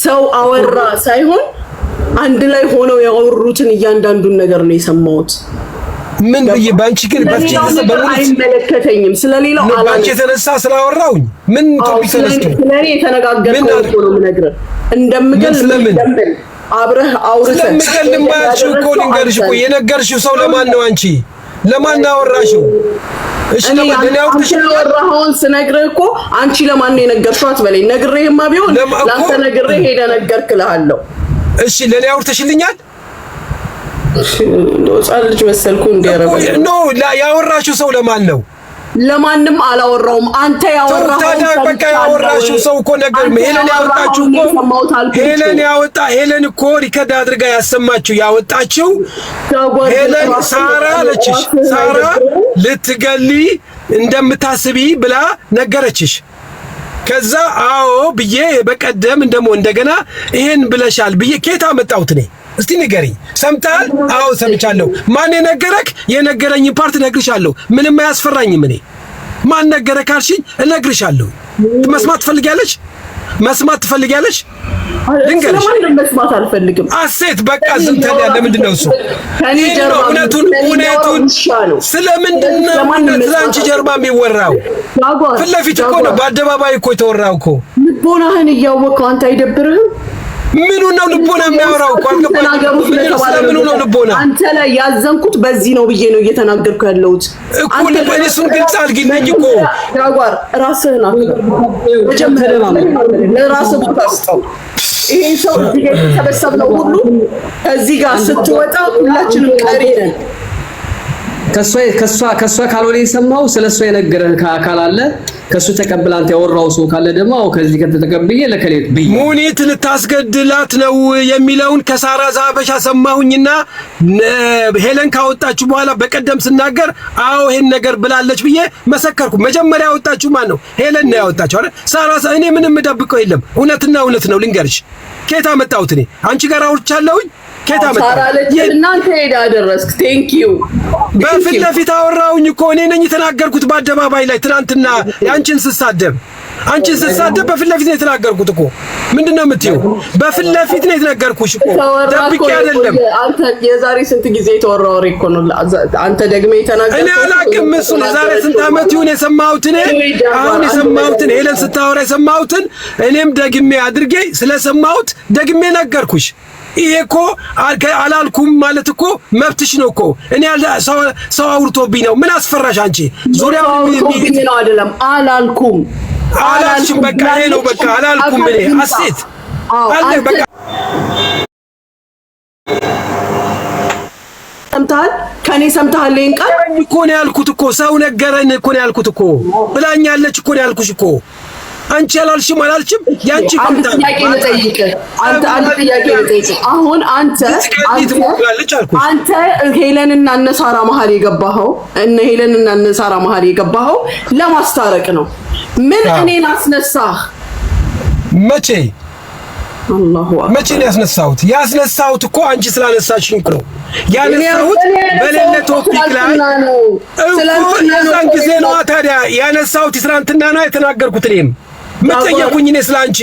ሰው አወራ ሳይሆን አንድ ላይ ሆነው ያወሩትን እያንዳንዱን ነገር ነው የሰማሁት። ምን ብዬ ባንቺ ግን አይመለከተኝም። ስለሌላው ባንቺ የተነሳ ስላወራውኝ ምን ቶፒክ ተነስቶ ስለኔ የተነጋገርኩት እኮ ነው የምነግርህ። እንደምገል አብረህ አውርተህ ስለምገልማችሁ እኮ ልንገርሽ እኮ የነገርሽው ሰው ለማን ነው? አንቺ ለማን አወራሽው? እሺ ለማን ያወራኸውን ስነግርህ እኮ አንቺ ለማን ነው የነገርሽው አትበለኝ። ነግሬህማ ቢሆን ላንተ ነግሬህ ሄደህ ነገርክልሃለሁ። እሺ ለኔ አውርተሽልኛል? ዶጻል ልጅ መሰልኩ እንዲያረጋው ኖ ያወራሽው ሰው ለማን ነው? ለማንም አላወራውም። አንተ ያወራኸው በቃ ያወራሽው ሰው እኮ ነገር ሄለን ያወጣችሁ እኮ ሄለን እኮ ሪከርድ አድርጋ ያሰማችሁ ያወጣችሁ ሄለን ሳራ አለችሽ። ሳራ ልትገሊ እንደምታስቢ ብላ ነገረችሽ። ከዛ አዎ ብዬ በቀደም እንደገና ይሄን ብለሻል ብዬ ኬታ መጣሁት እኔ። እስቲ ንገሪኝ፣ ሰምተሃል? አዎ ሰምቻለሁ። ማን የነገረክ? የነገረኝ ፓርት እነግርሻለሁ። ምንም አያስፈራኝም። እኔ ማን ነገረክ ካልሽኝ እነግርሻለሁ። መስማት ትፈልጊያለሽ? ልንገርሽ። ስለማንም መስማት አልፈልግም። አሴት በቃ ዝም ተለያ። ለምንድን ነው እሱ? ከኔ ጀርባ እውነቱን ስለምንድን ነው ስለአንቺ ጀርባ የሚወራው? ፊት ለፊት እኮ ነው፣ በአደባባይ እኮ የተወራው እኮ። ልቦናህን እያወቀው አንተ አይደብርህም? ምኑ ነው ልቦና የሚያወራው? ተናገሩ ስለተባለ ነው ልቦና። አንተ ላይ ያዘንኩት በዚህ ነው ብዬ ነው እየተናገርኩ ያለሁት እኮ። ለእሱን ግልጽ አድርጊልኝ እኮ ጃጓር። ራስህን አክብር መጀመሪያ፣ ለራስህ ታስጠው። ይሄ ሰው እዚህ ጋር የተሰበሰብነው ሁሉ እዚህ ጋር ስትወጣ ሁላችንም ቀሪ ነን። ከሷ ካልሆነ የሰማው ስለሷ የነገረህ አካል አለ። ከሱ ተቀብላ አንተ ያወራው ሰው ካለ ደግሞ ከዚህ ከተቀበየ ለከሌት በይ ሙኒት ልታስገድላት ነው የሚለውን ከሳራ ዛበሻ ሰማሁኝና ሄለን ካወጣችሁ በኋላ በቀደም ስናገር አዎ ይሄን ነገር ብላለች ብዬ መሰከርኩ። መጀመሪያ ያወጣችሁ ማን ነው? ሄለን ነው ያወጣችሁ አይደል? ሳራ እኔ ምንም ደብቀው የለም። እውነትና እውነት ነው። ልንገርሽ ከየት አመጣሁት? እኔ አንቺ ጋር አውርቻለሁኝ። ከየት አመጣሁ? ሳራ ለች እናንተ ሄዳ አደረስክ። ቴንክ ዩ በፊት ለፊት አወራሁኝ እኮ እኔ ነኝ የተናገርኩት በአደባባይ ላይ ትናንትና አንቺን ስሳደብ በፊት ለፊት ነው የተናገርኩት እኮ። ምንድነው የምትይው? በፊት ለፊት ነው የተናገርኩሽ እኮ ደብቄ አይደለም። አንተ የዛሬ ስንት ጊዜ የተወራ ወሬ እኮ ነው። አንተ ደግመህ የተናገርኩት እኔ አላውቅም። እሱን የዛሬ ስንት ዓመት ይሁን የሰማሁት እኔ አሁን የሰማሁትን ሄለን ስታወራ የሰማሁትን እኔም ደግሜ አድርጌ ስለሰማሁት ደግሜ ነገርኩሽ። ይሄ እኮ አላልኩም ማለት እኮ መብትሽ ነው እኮ። እኔ ሰው አውርቶብኝ ነው። ምን አስፈራሽ አንቺ? ዙሪያው ነው አይደለም። አላልኩም አላልሽም። በቃ ይሄ ነው በቃ አላልኩም። እኔ አሴት አለ በቃ ሰምተሃል? ከኔ ሰምተሃል? ይሄን ቃል እኮ ነው ያልኩት እኮ። ሰው ነገረን እኮ ነው ያልኩት እኮ። ብላኛለች እኮ ነው ያልኩሽ እኮ። አንቺ አላልሽም ያንቺ አንተ ጥያቄ ልጠይቅ። አንተ ጥያቄ ልጠይቅ። አሁን አንተ ሄለንና እነ ሳራ መሀል የገባኸው ለማስታረቅ ነው። ምን እኔን አስነሳህ? መቼ ነው ያስነሳሁት? ያስነሳሁት እኮ አንቺ ስላነሳሽኝ ነው ያነሳሁት። በሌለ ቶፒክ ላይ ስለዛን ጊዜ ነው ታዲያ ያነሳሁት። ትናንትና ነው የተናገርኩት። እኔም መጠየቁኝ እኔ ስላንቺ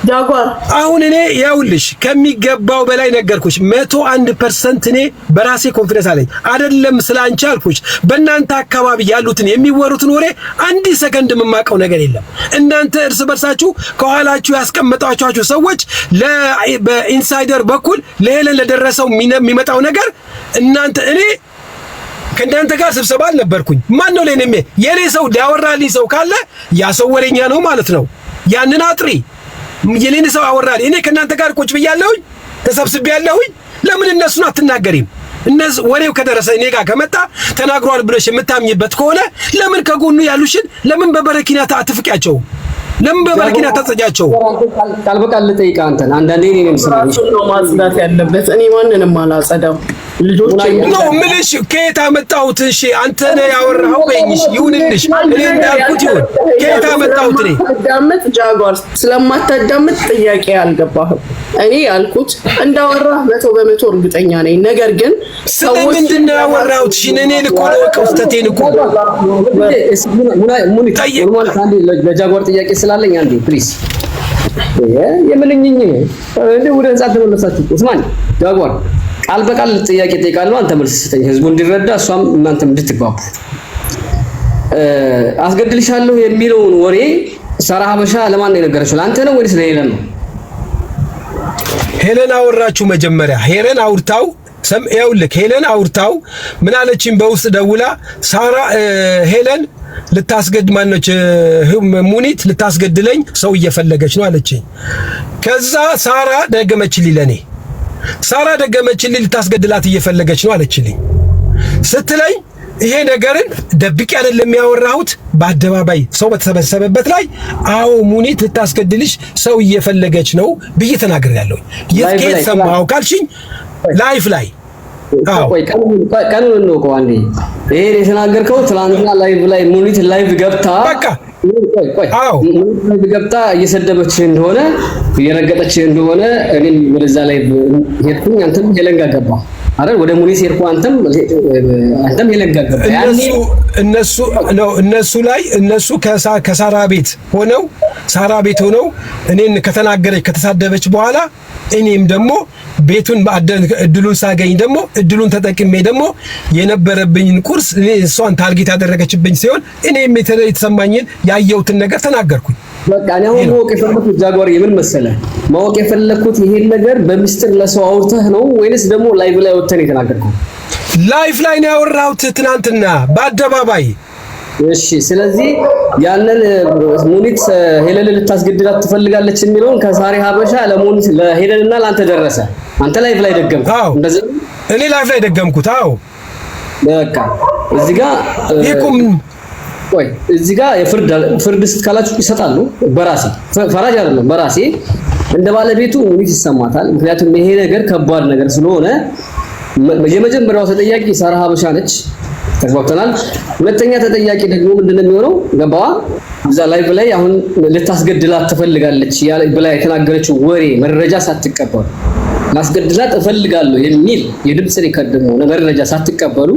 ጃጓር። አሁን እኔ ያውልሽ ከሚገባው በላይ ነገርኩሽ። 101% እኔ በራሴ ኮንፊደንስ አለኝ። አይደለም ስላንቺ አልኩሽ። በእናንተ አካባቢ ያሉትን የሚወሩትን ወሬ አንድ ሰከንድ የማውቀው ነገር የለም። እናንተ እርስ በርሳችሁ ከኋላችሁ ያስቀመጣችሁ ሰዎች በኢንሳይደር በኩል ለሄለን ለደረሰው የሚመጣው ነገር እናንተ እኔ ከእናንተ ጋር ስብሰባ አልነበርኩኝ። ማን ነው ለኔ የኔ ሰው ዳወራልኝ ሰው ካለ ያ ሰው ወሬኛ ነው ማለት ነው። ያንን አጥሪ የኔን ሰው አወራልኝ። እኔ ከእናንተ ጋር ቁጭ ብያለሁኝ፣ ተሰብስቤያለሁኝ። ለምን እነሱን አትናገሪም? እነዚህ ወሬው ከደረሰ እኔ ጋር ከመጣ ተናግሯል ብለሽ የምታምኝበት ከሆነ ለምን ከጎኑ ያሉሽን ለምን በበረኪና አትፍቂያቸው? ለምን በበረኪና ታጸጃቸው? ቃል በቃል ልጠይቅ አንተን። አንዳንዴ እኔንም ስራሽ ነው ማጽዳት ያለበት። እኔ ማንንም አላጸዳም። ልጆች ነው ምልሽ ከየት አመጣሁት? እሺ አንተ ነህ ያወራኸው በእኝሽ ይሁንልሽ። እኔ እንዳልኩት ይሁን። ከየት አመጣሁት? እኔ አዳምጥ ጃጓር። ስለማታዳምጥ ጥያቄ አልገባህም። እኔ ያልኩት እንዳወራህ 100% እርግጠኛ ነኝ። ነገር ግን ሰዎች ምንድነው ያወራሁት? እሺ እኔ ልኮ ነው ቀውስተቴን እኮ ለጃጓር ጥያቄ ስላለኝ አንዴ ፕሊዝ የምልኝኝ ወደ ህንጻ ተመለሳችሁ። ኡስማን ጃጓር ቃል በቃል ጥያቄ ጠይቃለሁ። አንተ መልስ ስጠኝ፣ ህዝቡ እንዲረዳ እሷም እናንተም እንድትግባቡ። አስገድልሻለሁ የሚለውን ወሬ ሳራ ሀበሻ ለማን ነው የነገረችው? ለአንተ ነው ወይስ ለሄለን ነው? ሄለን አወራችሁ መጀመሪያ። ሄለን አውርታው ይኸውልህ ሄለን አውርታው ምን አለችኝ? በውስጥ ደውላ ሳራ ሄለን ልታስገድ ሙኒት ልታስገድለኝ ሰው እየፈለገች ነው አለችኝ። ከዛ ሳራ ደገመችልኝ ለኔ ልታስገድላት እየፈለገች ነው አለችልኝ። ስትለኝ ይሄ ነገርን ደብቄ አይደለም ያወራሁት፣ በአደባባይ ሰው በተሰበሰበበት ላይ አዎ ሙኒት ልታስገድልሽ ሰው እየፈለገች ነው ብዬ ተናግሬያለሁ። የት ሰማኸው ካልሽኝ ላይፍ ላይ ቀኑን ነው ቆይ ይሄ የተናገርከው ትላንትና ላይቭ ላይ ሙኒት ላይቭ ገብታ በቃ ሙኒት ገብታ እየሰደበች እንደሆነ እየረገጠች እንደሆነ እኔም ወደዛ ላይ ሄድኩኝ። አንተም ሄለን ጋር ገባ አይደል? ወደ ሙኒት ሄድኩ። አንተም ሄለን ጋር ገባ። እነሱ ከሳራ ቤት ሆነው እኔን ከተሳደበች በኋላ እኔም ደግሞ ቤቱን እድሉን ሳገኝ ደግሞ እድሉን ተጠቅሜ ደግሞ የነበረብኝን ቁርስ እሷን ታርጌት ያደረገችብኝ ሲሆን እኔም የተሰማኝን ያየሁትን ነገር ተናገርኩኝ። በቃ እኔ አሁን ማወቅ የፈለኩት ጃጓር የምን መሰለህ ማወቅ የፈለኩት ይሄን ነገር በሚስጥር ለሰው አውርተህ ነው ወይንስ ደግሞ ላይቭ ላይ ወጥተህ የተናገርከው? ላይቭ ላይ ነው ያወራሁት ትናንትና በአደባባይ። እሺ ስለዚህ ያንን ሙኒት ሄለን ልታስገድላት ትፈልጋለች የሚለውን ከሳሪ ሀበሻ ለሙኒት ለሄለንና ለአንተ ደረሰ። አንተ ላይቭ ላይ ደገምከው እንደዚህ? እኔ ላይቭ ላይ ደገምኩት። አዎ በቃ እዚህ ጋር ወይ እዚህ ጋር ፍርድ ስትካላችሁ ይሰጣሉ። በራሴ ፈራጅ አይደለም፣ በራሴ እንደ ባለቤቱ ሙኒት ይሰማታል። ምክንያቱም ይሄ ነገር ከባድ ነገር ስለሆነ የመጀመሪያው ተጠያቂ ሳራ ሀበሻ ነች። ተግባብተናል። ሁለተኛ ተጠያቂ ደግሞ ምንድነው የሚሆነው? ገባዋ እዛ ላይቭ ላይ አሁን ልታስገድላት ትፈልጋለች ብላ የተናገረችው ወሬ መረጃ ሳትቀበሉ ላስገድላት እፈልጋለሁ የሚል የድምጽ ሪከርድ ነው መረጃ ሳትቀበሉ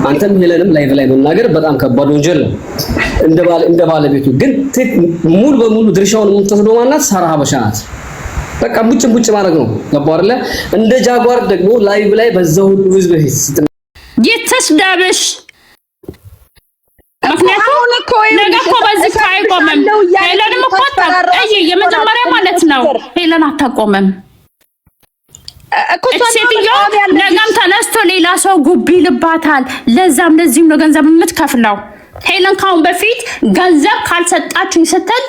አንተም ሄለንም ላይቭ ላይ መናገር በጣም ከባድ ወንጀል ነው። እንደ ባለቤቱ ግን ሙሉ በሙሉ ድርሻውን የምትወስደው ማናት? ሳራ ሀበሻ ናት። በቃ ቡጭ ማድረግ ነው። ገባው አይደለ? እንደ ጃጓር ደግሞ ላይቭ ላይ በዛው ሁሉ ህዝብ ፊት ይተስዳብሽ። ምክንያቱም ነገ እኮ በዚህ አይቆምም። ሄለንም እኮ የመጀመሪያ ማለት ነው ሄለን አታቆምም። ሴትዮ ነገም ተነስቶ ሌላ ሰው ጉብ ይልባታል። ለዛም ለዚህም ነው ገንዘብ የምትከፍለው። ሄለን ካሁን በፊት ገንዘብ ካልሰጣችሁኝ ስትል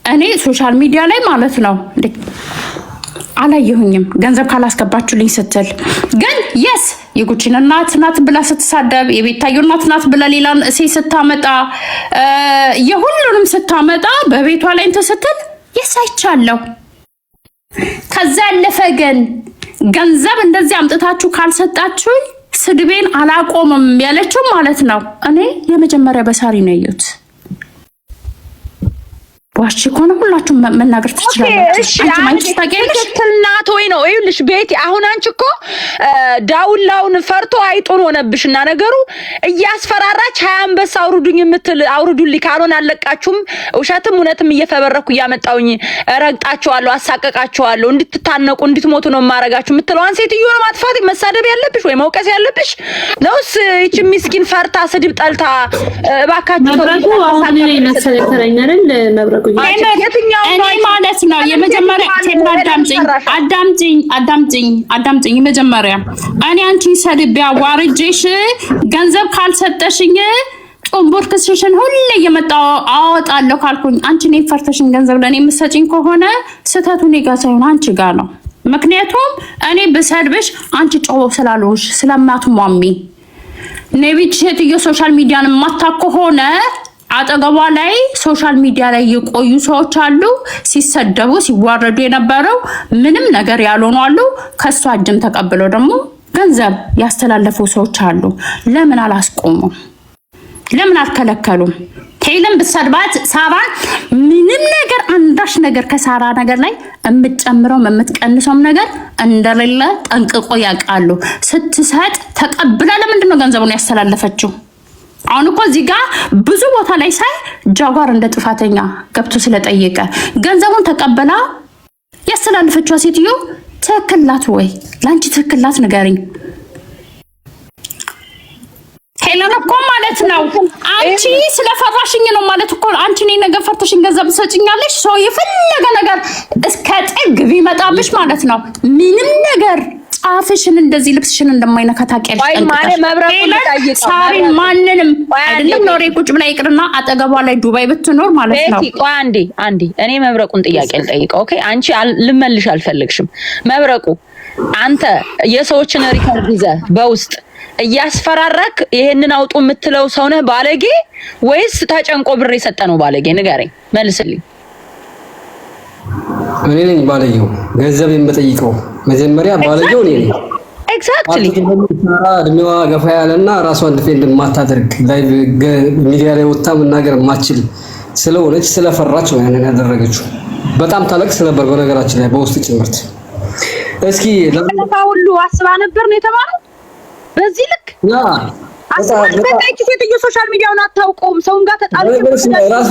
እኔ ሶሻል ሚዲያ ላይ ማለት ነው አላየሁኝም ገንዘብ ካላስገባችሁልኝ ስትል። ግን የስ የጉቺን እናት ናት ብላ ስትሳደብ፣ የቤታዮ እናት ናት ብላ ሌላን ሴት ስታመጣ፣ የሁሉንም ስታመጣ በቤቷ ላይ እንትን ስትል የስ አይቻለሁ። ከዛ ያለፈ ግን ገንዘብ እንደዚህ አምጥታችሁ ካልሰጣችሁኝ ስድቤን አላቆምም ያለችው ማለት ነው። እኔ የመጀመሪያ በሳሪ ነው ያዩት። ዋሽ ኮነ ሁላችሁም መናገር ትችላላችሁ። አንቺ ማንቺ ታውቂያለሽ ትልናት ወይ ነው ይኸውልሽ ቤቲ አሁን አንቺ እኮ ዳውላውን ፈርቶ አይጦን ሆነብሽና ነገሩ እያስፈራራች 20 አንበሳ አውርዱልኝ ካልሆነ አለቃችሁም ውሸትም እውነትም እየፈበረኩ እያመጣውኝ ረግጣቸዋለሁ አሳቀቃቸዋለሁ እንድትታነቁ እንድትሞቱ ነው ማረጋችሁ የምትለዋን ሴትዮ ነው ማጥፋት መሳደብ ያለብሽ ወይ መውቀስ ያለብሽ ነውስ? እቺ ምስኪን ፈርታ ስድብ ጠልታ እባካችሁ መብረቁ አሁን እኔ ነሰለኝ አይደል መብረቁ እኔ ማለት ነው የመጀመሪያ አዳምጪኝ የመጀመሪያ እኔ አንቺን ሰድቤ አዋርጄሽ ገንዘብ ካልሰጠሽኝ ጦምቦር ክስሽን ሁሌ እየመጣሁ አወጣለሁ ካልኩኝ አንቺ ነኝ ፈርተሽኝ ገንዘብ ለኔ የምትሰጪኝ ከሆነ ስህተቱ እኔ ጋር ሳይሆን አንቺ ጋር ነው። ምክንያቱም እኔ ብሰድብሽ አንቺ ጮህ ስላልሆንሽ ስለማትሟሚ ነቢት ሴትዮ ሶሻል ሚዲያን ማታ ከሆነ አጠገቧ ላይ ሶሻል ሚዲያ ላይ የቆዩ ሰዎች አሉ፣ ሲሰደቡ ሲዋረዱ የነበረው ምንም ነገር ያልሆኑ አሉ። ከሷ እጅም ተቀብለው ደግሞ ገንዘብ ያስተላለፉ ሰዎች አሉ። ለምን አላስቆሙም? ለምን አልከለከሉም? ሄለን ብትሰድባት ሳራን ምንም ነገር አንዳሽ ነገር ከሳራ ነገር ላይ የምትጨምረው የምትቀንሰውም ነገር እንደሌለ ጠንቅቆ ያውቃሉ። ስትሰጥ ተቀብላ ለምንድን ነው ገንዘቡን ያስተላለፈችው? አሁን እኮ እዚህ ጋር ብዙ ቦታ ላይ ሳይ ጃጓር እንደ ጥፋተኛ ገብቶ ስለጠየቀ ገንዘቡን ተቀበላ ያስተላለፈችው ሴትዮ ትክክላት ወይ? ላንቺ ትክክላት ንገሪኝ። ሄለን እኮ ማለት ነው አንቺ ስለፈራሽኝ ነው ማለት እኮ አንቺ ነኝ ነገር ፈርተሽኝ ገንዘብ ትሰጪኛለሽ። ሰው የፈለገ ነገር እስከ ጥግ ቢመጣብሽ ማለት ነው ምንም ነገር ጻፍሽን እንደዚህ ልብስሽን እንደማይነካ ታውቂያለሽ። ወይ ማለ መብረቁን ታይቀው ሳሪ ማንንም አይደለም ኖሬ ቁጭ ብላ ይቅርና አጠገቧ ላይ ዱባይ ብትኖር ማለት ነው። ቤቲ ቆይ አንዴ እኔ መብረቁን ጥያቄ ልጠይቀው። ኦኬ አንቺ ልመልሽ አልፈልግሽም። መብረቁ አንተ የሰዎችን ሪከርድ ይዘህ በውስጥ እያስፈራራክ ይሄንን አውጡ የምትለው ሰው ነህ ባለጌ ወይስ ተጨንቆ ብር የሰጠ ነው ባለጌ? ንገረኝ፣ መልስልኝ። እኔ ነኝ ባለጌው፣ ገንዘብ የምጠይቀው መጀመሪያ ባለጌው እኔ ነኝ። ኤግዛክትሊ እድሜዋ ገፋ ያለና ራሷን ዲፌንድ ማታደርግ ላይ ሚዲያ ላይ ወጣ መናገር ማችል ስለሆነች ስለፈራች ነው ያንን ያደረገችው። በጣም ታለቅስ ነበር በነገራችን ላይ በውስጥ ጭምርት። እስኪ ለታው ሁሉ አስባ ነበር ነው የተባለው በዚህ ልክ ያ አስባለች። ሴትዮ ሶሻል ሚዲያውን አታውቀውም። ሰውን ጋር ተጣልኩ ራስ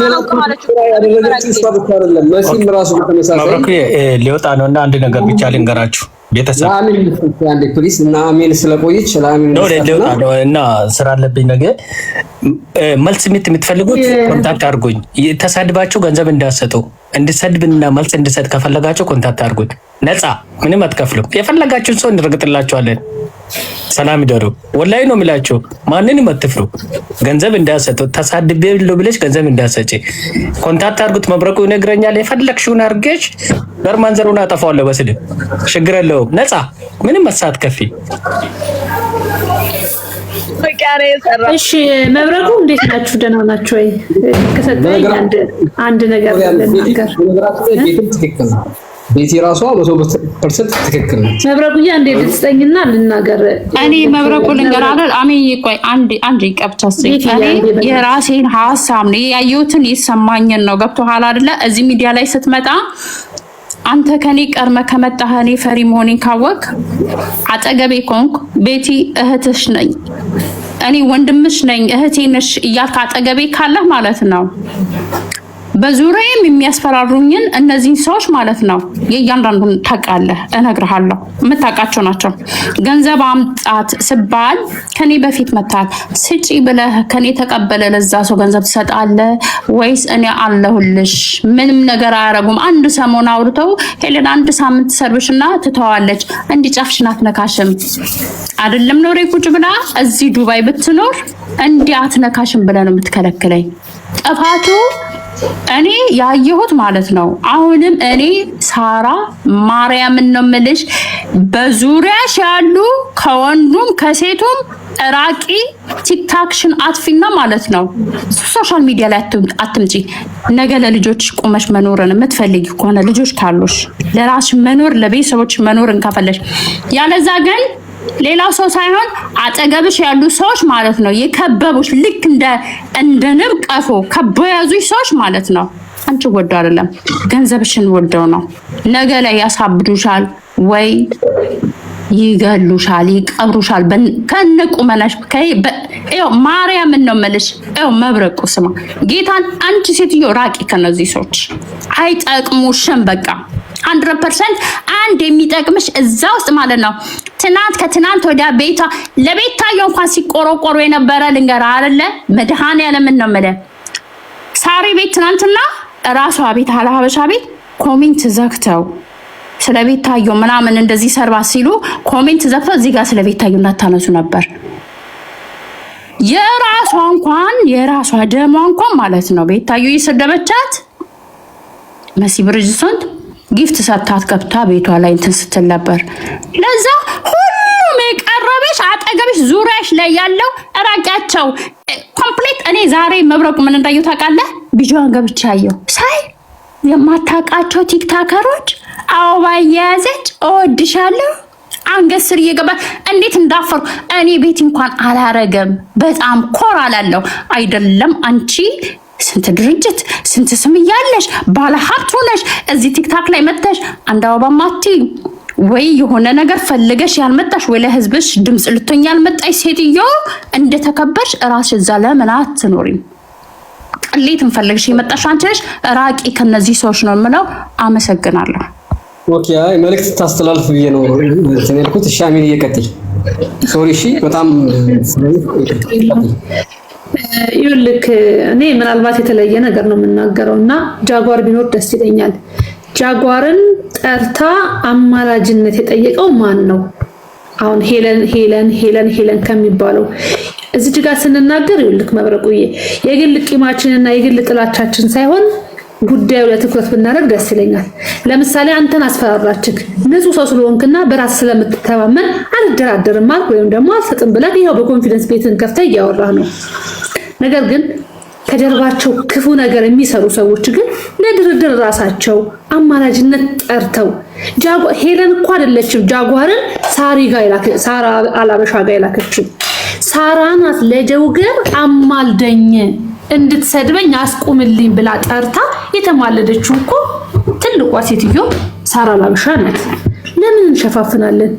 ያደረገችው እሷ ብቻ አይደለም መሲም ራሱ በተመሳሳይ ሊወጣ ነውና አንድ ነገር ብቻ ልንገራችሁ። ቤተሰብ አንዴ ፕሊስ እና አሜን ስለቆየች እና ስራ አለብኝ ነገር መልስ የምትፈልጉት ኮንታክት አድርጉኝ። ተሳድባችሁ ገንዘብ እንዳሰጡ እንድሰድብና መልስ እንድሰጥ ከፈለጋችሁ ኮንታክት አድርጉኝ። ነፃ ምንም አትከፍሉም። የፈለጋችሁን ሰው እንረግጥላችኋለን። ሰላም ይደሩ። ወላሂ ነው የሚላችሁ። ማንንም አትፍሩ። ገንዘብ እንዳሰጡ ተሳድቤ ብለሽ ገንዘብ እንዳሰጪ ኮንታክት አድርጉት። መብረቁ ይነግረኛል። የፈለግሽውን አድርገሽ ዘር ማንዘሩን አጠፋዋለሁ በስድብ ችግር የለውም። ነፃ ምንም አትከፊ። እሺ መብረቁ እንዴት ናችሁ? ደህና ናችሁ ወይ? ከሰጠኝ አንድ ነገር ልናገር። ቤቲ ራሷ 100% ትክክል ነው። መብረቁዬ አንዴ ልትስጠኝና ልናገር። እኔ መብረቁ ልንገር አይደል? አሜን ቆይ አንድ ይቀብቻስ የራሴን ሐሳብ ነው ያየሁትን ይሰማኝን ነው። ገብቶሃል አይደለ? እዚህ ሚዲያ ላይ ስትመጣ አንተ ከኔ ቀርመ ከመጣህ እኔ ፈሪ መሆኔን ካወቅ አጠገቤ ኮንክ ቤቲ እህትሽ ነኝ፣ እኔ ወንድምሽ ነኝ፣ እህቴ ነሽ እያልክ አጠገቤ ካለህ ማለት ነው በዙሪያም የሚያስፈራሩኝን እነዚህ ሰዎች ማለት ነው የእያንዳንዱን ታውቃለህ፣ እነግርሃለሁ። የምታውቃቸው ናቸው። ገንዘብ አምጣት ስባል ከኔ በፊት መታል ስጪ ብለህ ከኔ ተቀበለ ለዛ ሰው ገንዘብ ትሰጣለህ ወይስ እኔ አለሁልሽ? ምንም ነገር አያረጉም። አንድ ሰሞን አውርተው ሄለን አንድ ሳምንት ሰርብሽና ትተዋለች። እንዲጫፍሽን አትነካሽም አይደለም ኖሬ ቁጭ ብላ እዚህ ዱባይ ብትኖር እንዲህ አትነካሽም ብለህ ነው የምትከለክለኝ። ጥፋቱ እኔ ያየሁት ማለት ነው። አሁንም እኔ ሳራ ማርያምን ነው የምልሽ፣ በዙሪያሽ ያሉ ከወንዱም ከሴቱም ራቂ። ቲክታክሽን አጥፊና ማለት ነው ሶሻል ሚዲያ ላይ አትምጪ። ነገ ለልጆች ቁመሽ መኖርን የምትፈልጊ ከሆነ ልጆች ካሉሽ ለራስሽ መኖር ለቤተሰቦች መኖርን ካፈለሽ፣ ያለዛ ግን ሌላው ሰው ሳይሆን አጠገብሽ ያሉ ሰዎች ማለት ነው የከበቡሽ ልክ እንደ ንብ ቀፎ ከበው ያዙሽ ሰዎች ማለት ነው። አንቺ ወደው አይደለም ገንዘብሽን ወደው ነው። ነገ ላይ ያሳብዱሻል ወይ ይገሉሻል፣ ይቀብሩሻል ከነቁመናሽ ይኸው ማርያምን ነው የምልሽ። ይኸው መብረቁ ስማ ጌታን አንቺ ሴትዮ ራቂ ከነዚህ ሰዎች አይጠቅሙሽም። በቃ 100% አንድ የሚጠቅምሽ እዛ ውስጥ ማለት ነው። ከትናንት ወዲያ ለቤታዮ እንኳን ሲቆረቆሩ የነበረ ልንገራ አይደለ መድኃኔዓለምን ነው የምልህ። ሳሪ ቤት ትናንትና ራሷ ቤት ሀበሻ ቤት ኮሜንት ዘግተው ስለ ቤታዮ ምናምን እንደዚህ ሰርባ ሲሉ ኮሜንት ዘግተው እዚህ ጋር ስለ ቤታዮ እንዳታነሱ ነበር። የራሷ ደሟ እንኳን ማለት ነው ቤታዮ ይሰደበቻት መሲ ብርጅሶን ጊፍት ሰጣት ገብታ ቤቷ ላይ እንትን ስትል ነበር። ለዛ ሁሉም የቀረበሽ አጠገብሽ ዙሪያሽ ላይ ያለው እራቂያቸው ኮምፕሊት። እኔ ዛሬ መብረቁ ምን እንዳየው ታውቃለህ? ቢጆን ገብቻለሁ ሳይ የማታውቃቸው ቲክታከሮች አበባ እየያዘች እወድሻለሁ አንገት ስር እየገባ እንዴት እንዳፈሩ እኔ ቤት እንኳን አላረገም። በጣም ኮራ አላለሁ አይደለም አንቺ ስንት ድርጅት ስንት ስም ያለሽ ባለ ሀብት ሆነሽ እዚህ ቲክታክ ላይ መጥተሽ አንድ አበባ ማቲ ወይ የሆነ ነገር ፈልገሽ ያልመጣሽ ወይ ለህዝብሽ ድምጽ ልትሆኝ ያልመጣሽ ሴትዮ እንደተከበርሽ ራስሽ እዛ ለምን አትኖሪም? ቅሌት እንፈልግሽ የመጣሽ አንቺ ነሽ። ራቂ ከነዚህ ሰዎች ነው የምለው። አመሰግናለሁ። ኦኬ አይ መልእክት ታስተላልፍ ብዬ ነው ተነልኩት። እሺ አሚን እየቀጥል ሶሪ። እሺ በጣም ይልክ እኔ ምናልባት የተለየ ነገር ነው የምናገረው እና ጃጓር ቢኖር ደስ ይለኛል። ጃጓርን ጠርታ አማላጅነት የጠየቀው ማን ነው? አሁን ሄለን ከሚባለው እዚህ ጋር ስንናገር ይልክ መብረቁዬ የግል ቂማችንና የግል ጥላቻችን ሳይሆን ጉዳዩ ላይ ትኩረት ብናደርግ ደስ ይለኛል። ለምሳሌ አንተን አስፈራራችክ ንጹህ ሰው ስለሆንክና በራስ ስለምትተማመን አልደራደርም ማለት ወይም ደግሞ አልሰጥም ብለህ ይሄው በኮንፊደንስ ቤትን ከፍተህ እያወራህ ነው። ነገር ግን ከጀርባቸው ክፉ ነገር የሚሰሩ ሰዎች ግን ለድርድር ራሳቸው አማላጅነት ጠርተው ሄለን እኮ አይደለችም ጃጓርን ሳራ አላበሻ ጋር የላከችው ሳራ ናት። ለጀውገር አማልደኝ እንድትሰድበኝ አስቁምልኝ ብላ ጠርታ የተማለደችው እኮ ትልቋ ሴትዮ ሳራ አላበሻ ናት። ለምን እንሸፋፍናለን?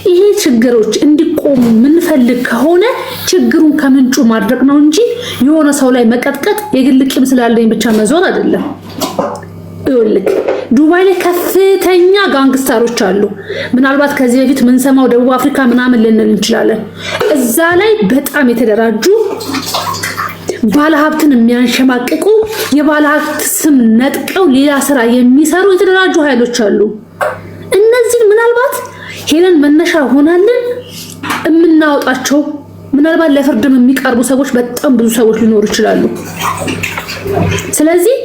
ይሄ ችግሮች እንዲቆሙ ምንፈልግ ከሆነ ችግሩን ከምንጩ ማድረግ ነው እንጂ የሆነ ሰው ላይ መቀጥቀጥ የግል ቂም ስላለኝ ብቻ መዞር አይደለም። ይኸውልህ ዱባይ ላይ ከፍተኛ ጋንግስተሮች አሉ። ምናልባት ከዚህ በፊት ምን ሰማው ደቡብ አፍሪካ ምናምን ልንል እንችላለን። እዛ ላይ በጣም የተደራጁ ባለሀብትን የሚያንሸማቅቁ የባለሀብት ስም ነጥቀው ሌላ ስራ የሚሰሩ የተደራጁ ኃይሎች አሉ። እነዚህ ምናልባት ሄለን መነሻ ሆናለን የምናወጣቸው ምናልባት ለፍርድም የሚቀርቡ ሰዎች በጣም ብዙ ሰዎች ሊኖሩ ይችላሉ። ስለዚህ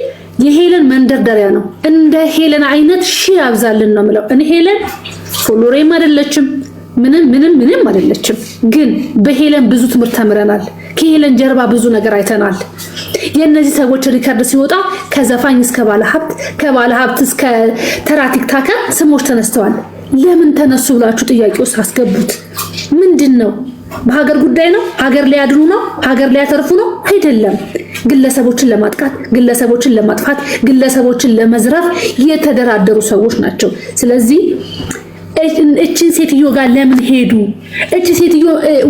የሄለን መንደርደሪያ ነው። እንደ ሄለን አይነት ሺህ ያብዛልን ነው የምለው። እኔ ሄለን ፎሎሬም አይደለችም ምንም አይደለችም። ግን በሄለን ብዙ ትምህርት ተምረናል። ከሄለን ጀርባ ብዙ ነገር አይተናል። የነዚህ ሰዎች ሪከርድ ሲወጣ ከዘፋኝ እስከ ባለሀብት ከባለሀብት እስከ ተራ ቲክታከር ስሞች ተነስተዋል። ለምን ተነሱ ብላችሁ ጥያቄ ውስጥ አስገቡት። ምንድነው? በሀገር ጉዳይ ነው? ሀገር ሊያድኑ ነው? ሀገር ሊያተርፉ ነው? አይደለም። ግለሰቦችን ለማጥቃት፣ ግለሰቦችን ለማጥፋት፣ ግለሰቦችን ለመዝረፍ የተደራደሩ ሰዎች ናቸው። ስለዚህ እቺን ሴትዮ ጋር ለምን ሄዱ? እቺ ሴትዮ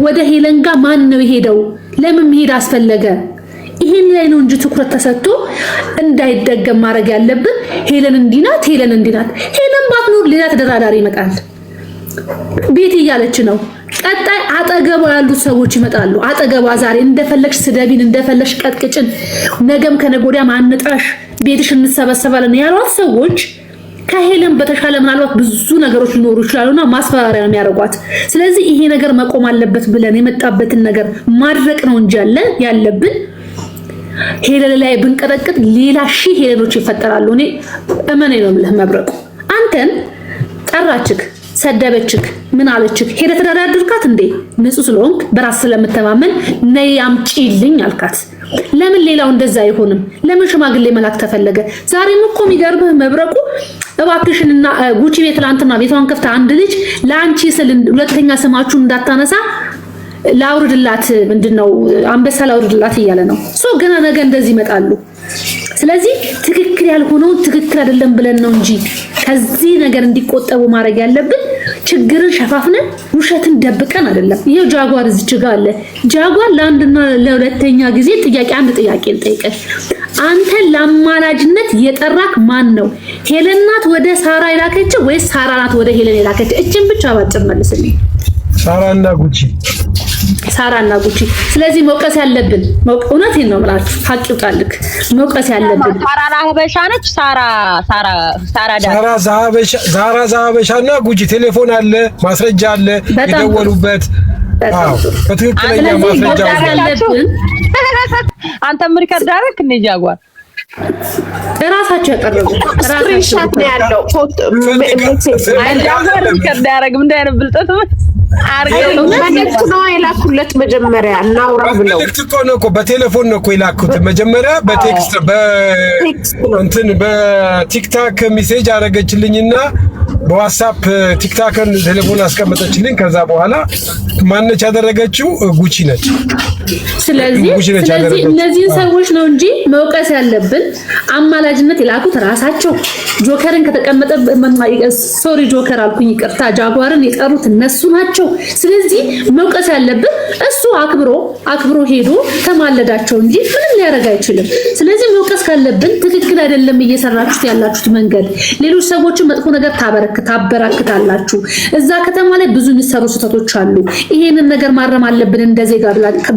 ወደ ሄለን ጋር ማን ነው የሄደው? ለምን መሄድ አስፈለገ? ይሄን ላይ ነው እንጂ ትኩረት ተሰጥቶ እንዳይደገም ማድረግ ያለብን። ሄለን እንዲናት ሄለን ባትኖር ሌላ ተደራዳሪ ይመጣል። ቤት እያለች ነው። ቀጣይ አጠገቧ ያሉት ሰዎች ይመጣሉ። አጠገቧ ዛሬ እንደፈለግሽ ስደቢን፣ እንደፈለግሽ ቀጥቅጭን፣ ነገም ከነጎዳም አንጥራሽ ቤትሽ እንሰበሰባለን ያሏት ሰዎች ከሄለን በተሻለ ምናልባት ብዙ ነገሮች ሊኖሩ ይችላሉና ማስፈራሪያ ነው የሚያደርጓት። ስለዚህ ይሄ ነገር መቆም አለበት ብለን የመጣበትን ነገር ማድረቅ ነው እንጂ ያለብን ሄለን ላይ ብንቀጠቅጥ ሌላ ሺህ ሄለኖች ይፈጠራሉ። እኔ እመኔ ነው የምልህ መብረቁ። አንተን ጠራችክ፣ ሰደበችክ፣ ምን አለችክ? ሄደ ተደራድርካት እንዴ? ንጹህ ስለሆንክ በራስ ስለምተማመን ነይ አምጪልኝ አልካት። ለምን ሌላው እንደዛ አይሆንም? ለምን ሽማግሌ መላክ ተፈለገ? ዛሬም እኮ የሚገርምህ መብረቁ እባክሽንና ጉቺ ቤት ትላንትና ቤቷን ከፍታ አንድ ልጅ ለአንቺ ስል ሁለተኛ ስማችሁን እንዳታነሳ ላውርድላት ምንድነው አንበሳ ላውርድላት እያለ ነው። ገና ነገ እንደዚህ ይመጣሉ። ስለዚህ ትክክል ያልሆነው ትክክል አይደለም ብለን ነው እንጂ ከዚህ ነገር እንዲቆጠቡ ማድረግ ያለብን ችግርን ሸፋፍነን ውሸትን ደብቀን አይደለም። ይሄው ጃጓር እዚች ጋር አለ። ጃጓር ለአንድና ለሁለተኛ ጊዜ አንድ ጥያቄ ልጠይቅህ። አንተ ለአማላጅነት የጠራክ ማን ነው? ሄለን ናት ወደ ሳራ የላከችው ወይስ ሳራ ናት ወደ ሄለን የላከችው? እቺን ብቻ ባጭር መልስልኝ። ሳራና ጉቺ። ስለዚህ መውቀስ ያለብን እውነቴን ነው የምላችሁ፣ ሀቅ ይውጣልክ። መውቀስ ያለብን ሳራ ዛሀበሻ ነች። ሳራ ዛሀበሻና ጉቺ ቴሌፎን አለ፣ ማስረጃ አለ፣ የደወሉበት። አዎ በትክክለኛ ማስረጃ ያለብን። አንተም ሪከርድ አደረክ እንዴ? ጃጓር እራሳቸው ያቀረቡት ስክሪንሾት ነው ያለው ፎቶ ጃጓር ሪከርድ ያደረግም እንዳይነ ብልጠት መልዕክት ነው የላኩለት። መጀመሪያ እናውራ ብለው መልዕክት እኮ በቴሌፎን ነው እኮ የላኩት። መጀመሪያ በቴክስት በቲክታክ ሜሴጅ አደረገችልኝና በዋትስአፕ ቲክታክን ቴሌፎን አስቀመጠችልኝ። ከዛ በኋላ ማነች ያደረገችው? ጉቺ ነች። ስለዚህ እነዚህን ሰዎች ነው እንጂ መውቀስ ያለብን። አማላጅነት የላኩት ራሳቸው ጆከርን ከተቀመጠ ሶሪ ጆከር አልኩኝ ይቅርታ፣ ጃጓርን የጠሩት እነሱ ናቸው። ስለዚህ መውቀስ ያለብን እሱ አክብሮ ሄዶ ተማለዳቸው እንጂ ምንም ሊያደርግ አይችልም። ስለዚህ መውቀስ ካለብን ትክክል አይደለም እየሰራችሁት ያላችሁት መንገድ። ሌሎች ሰዎችን መጥፎ ነገር ታበራክታላችሁ። እዛ ከተማ ላይ ብዙ የሚሰሩ ስህተቶች አሉ። ይሄንን ነገር ማረም አለብን እንደ ዜጋ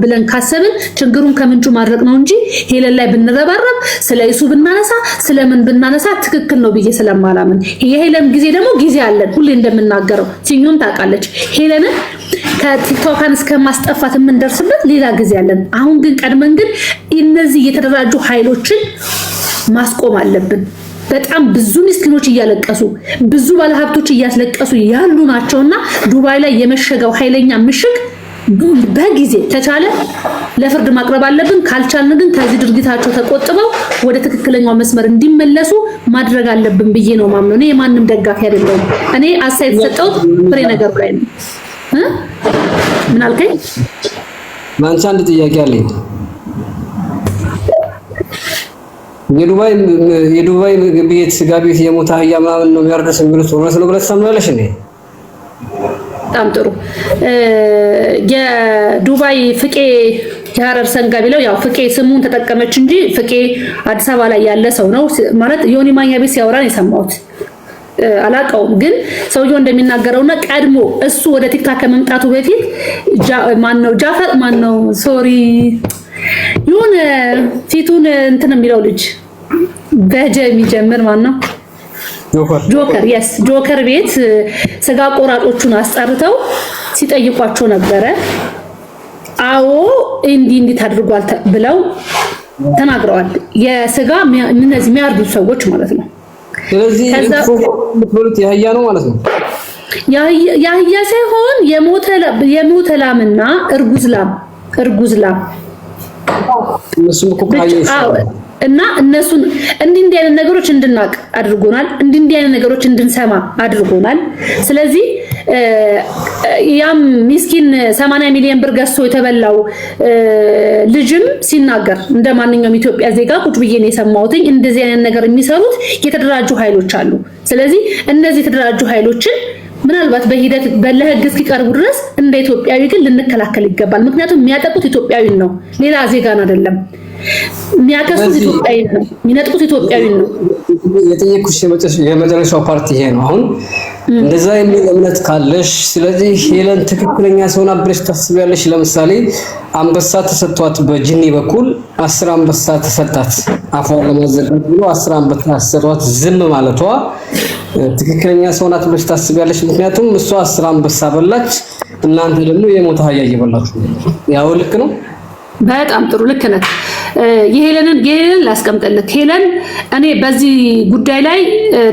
ብለን ካሰብን ችግሩን ከምንጩ ማድረግ ነው እንጂ ሄለን ላይ ብንረባረብ ስለ ኢሱ ብናነሳ ስለምን ብናነሳ ትክክል ነው ብዬ ስለማላምን፣ የሄለን ጊዜ ደግሞ ጊዜ አለን። ሁሌ እንደምናገረው ሲኙን ታውቃለች። ሄለንን ከቲክቶካን እስከማስጠፋት የምንደርስበት ሌላ ጊዜ አለን። አሁን ግን ቀድመን ግን እነዚህ የተደራጁ ኃይሎችን ማስቆም አለብን። በጣም ብዙ ምስኪኖች እያለቀሱ ብዙ ባለሀብቶች እያስለቀሱ ያሉ ናቸውና ዱባይ ላይ የመሸገው ኃይለኛ ምሽግ በጊዜ ተቻለ ለፍርድ ማቅረብ አለብን። ካልቻልን ግን ከዚህ ድርጊታቸው ተቆጥበው ወደ ትክክለኛው መስመር እንዲመለሱ ማድረግ አለብን ብዬ ነው ማምነው። እኔ የማንም ደጋፊ አይደለሁም። እኔ አሳይት ሰጠሁት ፍሬ ነገር ላይ ነው። ምን አልከኝ? ማንቻ አንድ ጥያቄ አለኝ። የዱባይ ቤት ስጋ ቤት የሞታ አህያ ምናምን ነው የሚያርደስ የሚሉት እውነት ነው ብለህ ታምናለሽ እንዴ? በጣም ጥሩ። የዱባይ ፍቄ የሐረር ሰንጋ ቢለው ያው ፍቄ ስሙን ተጠቀመች እንጂ ፍቄ አዲስ አበባ ላይ ያለ ሰው ነው ማለት ዮኒ ማኛ ቤት ሲያወራን የሰማሁት አላቀውም ግን ሰውየው እንደሚናገረውና ቀድሞ እሱ ወደ ቲክታክ ከመምጣቱ በፊት ማነው ሶሪ ይሁን ፊቱን እንትን የሚለው ልጅ በጀ የሚጀምር ማነው ጆከር yes ጆከር ቤት ስጋ ቆራጮቹን አስጠርተው ሲጠይቋቸው ነበረ አዎ እንዲህ ታድርጓል ብለው ተናግረዋል የስጋ እነዚህ የሚያርዱ ሰዎች ማለት ነው ስለዚህ ምትበሉት ያህያ ነው ማለት ነው ያህያ ሳይሆን የሞተ ላምና እርጉዝ ላም እነሱም እኮ እና እነሱን እንዲህ አይነት ነገሮች እንድናቅ አድርጎናል እንዲህ አይነት ነገሮች እንድንሰማ አድርጎናል ስለዚህ ያም ሚስኪን 80 ሚሊዮን ብር ገዝቶ የተበላው ልጅም ሲናገር እንደማንኛውም ኢትዮጵያ ዜጋ ቁጭ ብዬ ነው የሰማሁት እንደዚህ አይነት ነገር የሚሰሩት የተደራጁ ኃይሎች አሉ ስለዚህ እነዚህ የተደራጁ ኃይሎችን ምናልባት በሂደት በለህግ እስኪቀርቡ ድረስ እንደ ኢትዮጵያዊ ግን ልንከላከል ይገባል ምክንያቱም የሚያጠቁት ኢትዮጵያዊን ነው ሌላ ዜጋን አይደለም የሚያከሱት ኢትዮጵያዊን ነው የሚነጥቁት ኢትዮጵያዊን ነው የጠየኩሽ የመጨረሻው ፓርቲ ይሄ ነው አሁን እንደዛ የሚል እምነት ካለሽ ስለዚህ ሄለን ትክክለኛ ሰው ናብለሽ ታስቢያለሽ ለምሳሌ አንበሳ ተሰጥቷት በጅኒ በኩል 10 አንበሳ ተሰጣት አፏን ለማዘጋት ብሎ 10 አንበሳ ተሰጥቷት ዝም ማለቷ ትክክለኛ ሰው ናት ብለሽ ታስቢያለሽ ምክንያቱም እሷ 10 አንበሳ በላች እናንተ ደግሞ የሞተ አህያ እየበላችሁ ያው ልክ ነው በጣም ጥሩ ልክ ነህ የሄለንን ላስቀምጥልክ ሄለን እኔ በዚህ ጉዳይ ላይ